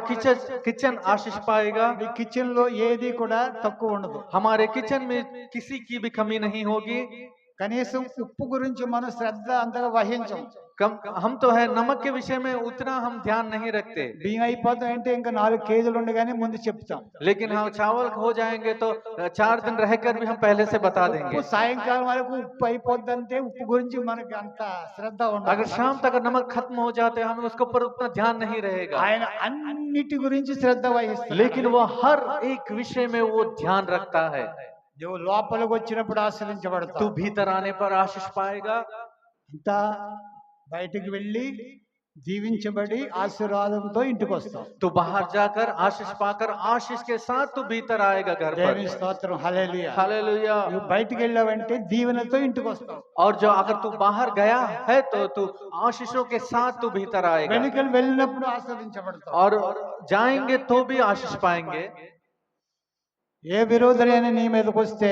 किचन आशीष पाएगा। నీ కిచెన్ లో ఏది కూడా తక్కువ ఉండదు. हमारे किचन में किसी की भी कमी नहीं होगी। కనీసం ఉప్పు గురించి మనం శ్రద్ధ అంతగా వహించం. कम हम तो है नमक के विषय में उतना हम ध्यान नहीं रखते, బియ్యం అయిపోతాయంటే ఇంకా 4 కేజీలు ఉండగానే ముందు చెప్తాం. लेकिन हम चावल हो जाएंगे तो 4 दिन रहकर भी हम पहले से बता देंगे। ఉప్పు సాయంకాలం వరకు ఉప్పు అయిపోద్దంటే ఉప్పు గురించి మనకి అంత శ్రద్ధ ఉండదు. अगर शाम तक नमक खत्म हो जाते हैं हमें उसके ऊपर उतना ध्यान नहीं रहेगा, ఆయన అన్నిటి గురించి శ్రద్ధ వహిస్తాడు. लेकिन वो हर एक विषय में वो ध्यान रखता है। నువ్వు లోపలికి వచ్చినప్పుడు तू ఆశ్రయించబడతావు. भीतर आने पर आशीष पाएगा, అంతా బయటికి వెళ్ళి దీవించబడి ఆశీర్వాదంతో ఇంటికి వస్తావు. तो बाहर जाकर आशीष पाकर आशीष के साथ तू भीतर आएगा घर దేవుని पर। స్తోత్రం, హల్లెలూయా. हालेलुया। నువ్వు బయటికి వెళ్ళావంటే దీవెనతో ఇంటికి వస్తావు. और जो अगर तू बाहर गया है तो तू आशीषों के साथ तू भीतर आएगा, వెనుకలు వెళ్ళినప్పుడు ఆశీర్వదించబడతావు. और जाएंगे तो भी आशीष पाएंगे। ఏ విరోధులైన నీ మీదకి వస్తే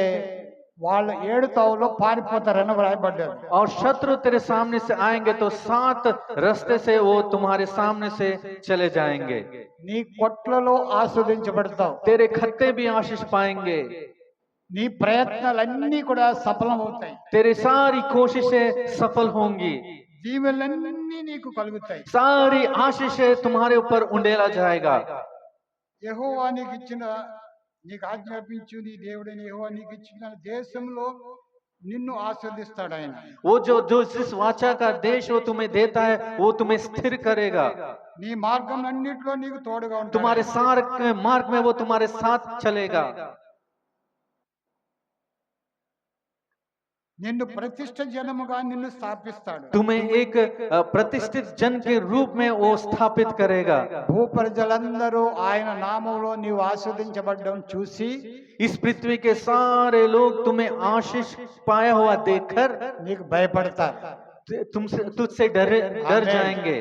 వాళ్ళు 7 తావులో పారిపోతారని వ్రాయబడ్డారు. और शत्रु तेरे सामने से आएंगे तो 7 रास्ते से वो तुम्हारे सामने से चले जाएंगे। నీ కొట్లలో ఆస్వాదించబడతావు. तेरे खत्ते भी आशीष पाएंगे, నీ ప్రయత్నాలన్నీ కూడా సఫలం అవుతాయి. तेरी सारी कोशिशें सफल होंगी, దీవెనలన్నీ నీకు కలుగుతాయి. सारी आशीषें तुम्हारे ऊपर उंडेला जाएगा। యెహోవా నీకు ఇచ్చిన, నీకు ఆజ్ఞాపించు నీ దేవుడైన యెహోవా నీకు ఇచ్చిన దేశంలో నిన్ను ఆస్వాదిస్తాడు ఆయన. वो जो जो जिस वाचा का देश वो तुम्हें देता है वो तुम्हें स्थिर करेगा, నీ మార్గంలన్నిటిలో నీకు తోడుగా ఉంటాడు. तुम्हारे सारे मार्ग में वो तुम्हारे साथ चलेगा। నిన్ను ప్రతిష్ఠ జనముగా నిన్ను స్థాపిస్తాడు. तुम्हें एक प्रतिष्ठित जन के रूप में वो स्थापित करेगा। భూప్రజలందరూ ఆయన నామములో నీవు ఆస్వాదించబడ్డం చూసి इस पृथ्वी के सारे लोग तुम्हें आशीष पाया हुआ देखकर నీకు భయపడతారు. तुझसे डर जाएंगे,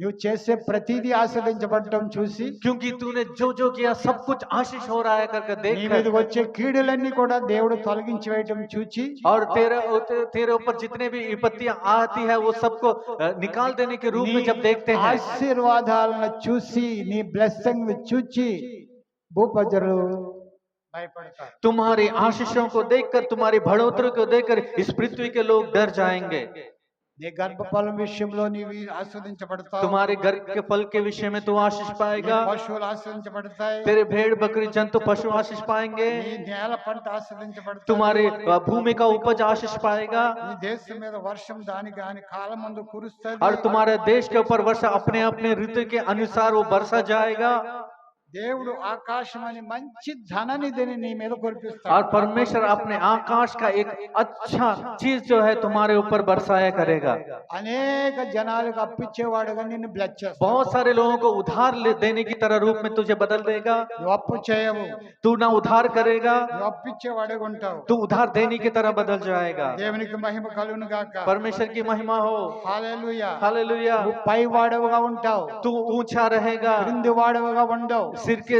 నువ్వు చేసే ప్రతిదీ ఆస్వాదించబడటం చూసి क्योंकि तूने जो जो किया सब कुछ आशीष हो रहा है करके నీ మీదకి देखकर, వచ్చే కీడులన్నీ కూడా దేవుడు తొలగించి వేయటం చూచి और तेरे ऊपर जितने भी विपत्तियां आती है वो सबको निकाल देने के रूप में जब देखते हैं, ఆశీర్వాదాలను చూసి నీ బ్లెస్సింగ్ చూచి భూప్రజలు భయపడతారు. तुम्हारी आशीषों को देखकर, तुम्हारी बढ़ोतरी को देखकर इस पृथ्वी के लोग डर जाएंगे। నీ గర్భఫలం విషయంలో నీవు ఆస్వాదించబడతావు. तुम्हारे घर के फल के विषय में तू आशीष నీ पाएगा, పశువులు ఆస్వాదించబడతాయి. तेरे भेड़ बकरी जंतु पशु आशीष पाएंगे, నీ నేల పంట ఆస్వాదించబడతాయి. तुम्हारी भूमि का उपज आशीष पाएगा, నీ దేశం మీద వర్షం దాని కాని కాలమందు కురుస్తుంది. और तुम्हारे देश के ऊपर वर्षा अपने अपने ऋतु के अनुसार वो बरसा जाएगा। దేవుడు ఆకాశం అని మంచి ధననిధిని నీ మీద కురిపిస్తాడు. और परमेश्वर अपने आकाश का एक अच्छा चीज जो है तुम्हारे ऊपर बरसाया करेगा। అనేక జనాలకు అప్పిచ్చేవాడుగా నిన్ను బ్లెస్ చేస్తాడు. बहुत सारे लोगों को उधार देने की तरह रूप में तुझे बदल देगा। నువ్వు అప్పు చేయవు, तू ना उधार करेगा, నువ్వు అప్పిచ్చేవాడుగా ఉంటావు. तू उधार देने की तरह बदल जाएगा। దేవునికి మహిమ కలుగును గాక. परमेश्वर की महिमा हो। హల్లెలూయా. हालेलुया। నువ్వు పై వాడవుగా ఉంటావు, तू ऊंचा रहेगा, క్రింది వాడవుగా ఉండవు. सिर के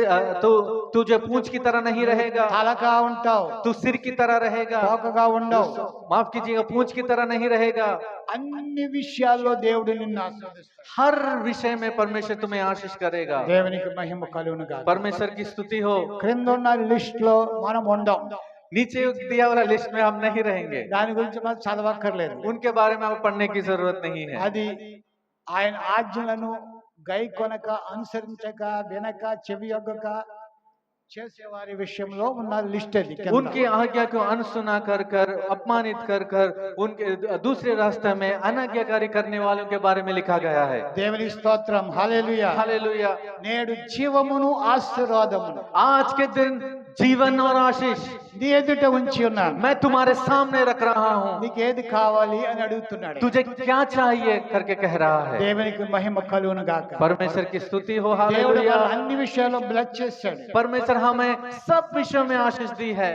तू जो पूंछ की तरह नहीं रहेगा, తలగా ఉంటావు, तू सिर की तरह रहेगा। తోకగా ఉండవు. माफ कीजिएगा, पूंछ की तरह नहीं रहेगा। అన్ని విషయాల్లో దేవుడు నిన్ను ఆశీర్వదిస్తాడు. हर विषय में परमेश्वर तुम्हें आशीष करेगा। దేవునికి మహిమ కలుగును గాక. परमेश्वर की स्तुति हो। క్రింద ఉన్న లిస్ట్ లో మనం ఉండం. नीचे दिया वाला लिस्ट में हम नहीं रहेंगे, దాని గురించి మనం చదవక్కర్లేదు. उनके बारे में हमें पढ़ने की जरूरत नहीं है। అది ఆయన ఆజ్ఞలను గై కొనక, అనుసరించక, వినక, చెవియొగ్గక చేసేవారి విషయంలో ఉన్న లిస్ట్ అది కింద. उनकी आज्ञा को अनसुना कर कर, अपमानित कर कर, उनके दूसरे रास्ते में अनाज्ञाकारी करने वालों के बारे में लिखा गया है। దేవుని స్తోత్రం, హల్లెలూయా. हालेलुया। నేడు జీవమును ఆశీర్వాదమును आज के दिन जीवन और आशीष నీ ఎదుట ఉంచి ఉన్నాను. मैं तुम्हारे सामने रख रहा हूँ। నీకు ఏది కావాలి అని అడుగుతున్నాడు. तुझे क्या चाहिए करके कह रहा है। దేవునికి మహిమ కలుగును గాక. परमेश्वर की स्तुति हो। దేవుడు हालेलुया। మన అన్ని విషయాల్లో బ్లెస్ చేశాడు. परमेश्वर हमें सब विषयों में आशीष दी है।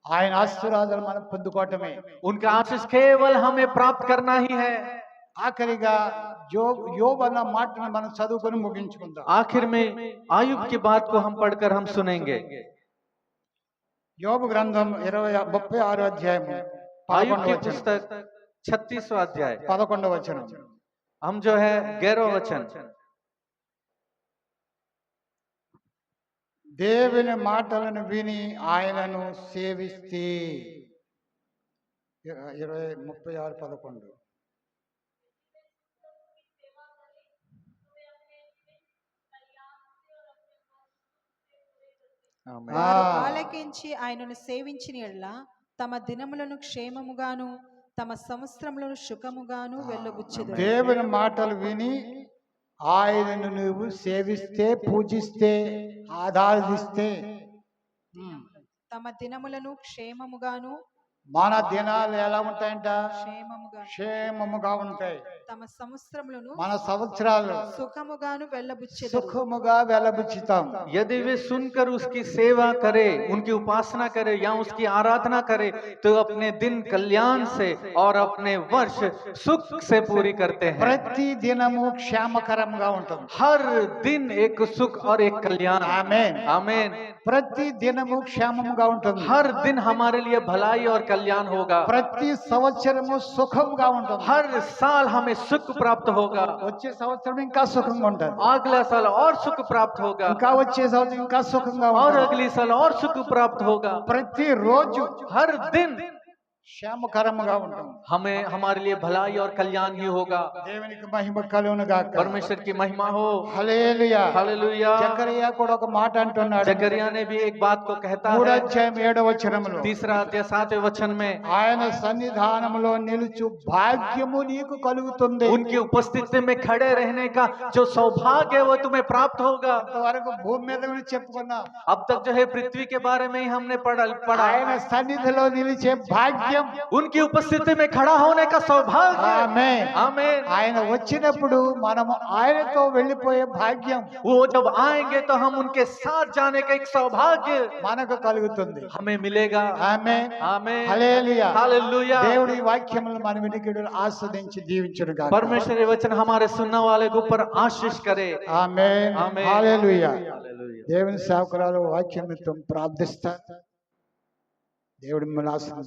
ఆయన ఆశీర్వాదాలు మనం పొందుకోవటమే. उनका आशीष केवल हमें प्राप्त करना ही है। ఆఖరిగా యోబు అన్న మాటను మనం చదువుకొని ముగించుకుందాం. आखिर में आयुब की बात को हम पढ़कर हम सुनेंगे। యోబు గ్రంథం 36 అధ్యాయము आयुब 11వ की వచనం. पुस्तक 36वां अध्याय, 11వ వచనం. हम जो है 11वां वचन। దేవుని మాటలను విని ఆయనను సేవిస్తే 36:11. आमीन। వారు ఆలకించి ఆయనను సేవించిన యెడల తమ దినములను క్షేమముగాను తమ సంవత్సరములను సుఖముగాను వెళ్ళబుచ్చెదరు. దేవుని మాటలు విని ఆయనను నువ్వు సేవిస్తే, పూజిస్తే, ఆరాధిస్తే తమ దినములను క్షేమముగాను మన దినాలు ఎలా ఉంటాయంట? క్షేమముగాను క్షేమముగా ఉంటాయి. తమ సంవత్సరములను మన సంవత్సరాలు సుఖముగాను వెళ్ళబుచ్చెదరు. సుఖముగా వెలబుచ్చుతాం. यदि वे सुनकर उसकी सेवा करे, उनकी उपासना करे या उसकी आराधना करे, तो अपने दिन कल्याण से और अपने वर्ष सुख से पूरी करते हैं। ప్రతి దినము క్షేమకరంగా ఉంటుంది. हर दिन एक सुख और एक कल्याण। ఆమేన్. आमीन। ప్రతి దినము క్షేమముగా ఉంటుంది. हर दिन हमारे लिए भलाई और कल्याण होगा। ప్రతి సంవత్సరము సుఖంగా ఉంటుంది. हर साल हमें सुख प्राप्त होगा। వచ్చే సంవత్సరం ఇంకా సుఖంగా ఉంటుంది. अगला साल और सुख प्राप्त होगा। ఇంకా వచ్చే సంవత్సరం ఇంకా సుఖంగా और ఉంటుంది. अगली साल और सुख प्राप्त होगा। ప్రతి రోజు हर दिन క్షేమకరముగా ఉంటుంది. हमें हमारे लिए भलाई और कल्याण ही होगा। దేవునికి మహిమ కలుగును గాక. परमेश्वर की महिमा हो। హల్లెలూయా. हालेलुया। జకరియా కూడా ఒక మాట అంటున్నాడు. जकरिया ने भी एक बात को कहता 3వ है, అధ్యాయం 7వ వచనములో, 3रा अध्याय 7वें वचन में, ఆయన సన్నిధానములో నిలుచు భాగ్యము నీకు కలుగుతుంది. उनकी उपस्थिति में खड़े रहने का जो सौभाग्य है वो तुम्हें प्राप्त होगा। ఇంతవరకు భూమి మీద గురించి చెప్పుకున్నాం. अब तक जो है पृथ्वी के बारे में ही हमने पढ़ा। ఆయన సన్నిధిలో నిలిచే భాగ్యం. उनकी उपस्थिति में खड़ा होने का सौभाग्य। ఆమేన్. आमीन। ఆయన వచ్చినప్పుడు మనము ఆయనతో వెళ్ళిపోయే భాగ్యం वो जब आएंगे तो हम उनके साथ जाने का एक सौभाग्य మనకు కలుగుతుంది. हमें मिलेगा। ఆమేన్. आमीन। హల్లెలూయా. हालेलुया। దేవుడి వాక్యములను మన వినికిడులు ఆస్వాదించి దీవించును గాక. परमेश्वर के वचन हमारे सुनने वाले के ऊपर आशीष करे। ఆమేన్. ఆమేన్. హల్లెలూయా. हालेलुया। దేవుని సేవకురాలు వాక్యం నిమిత్తం ప్రార్థిస్తా. దేవుడి మిమ్మల్ని ఆశీర్వదించును.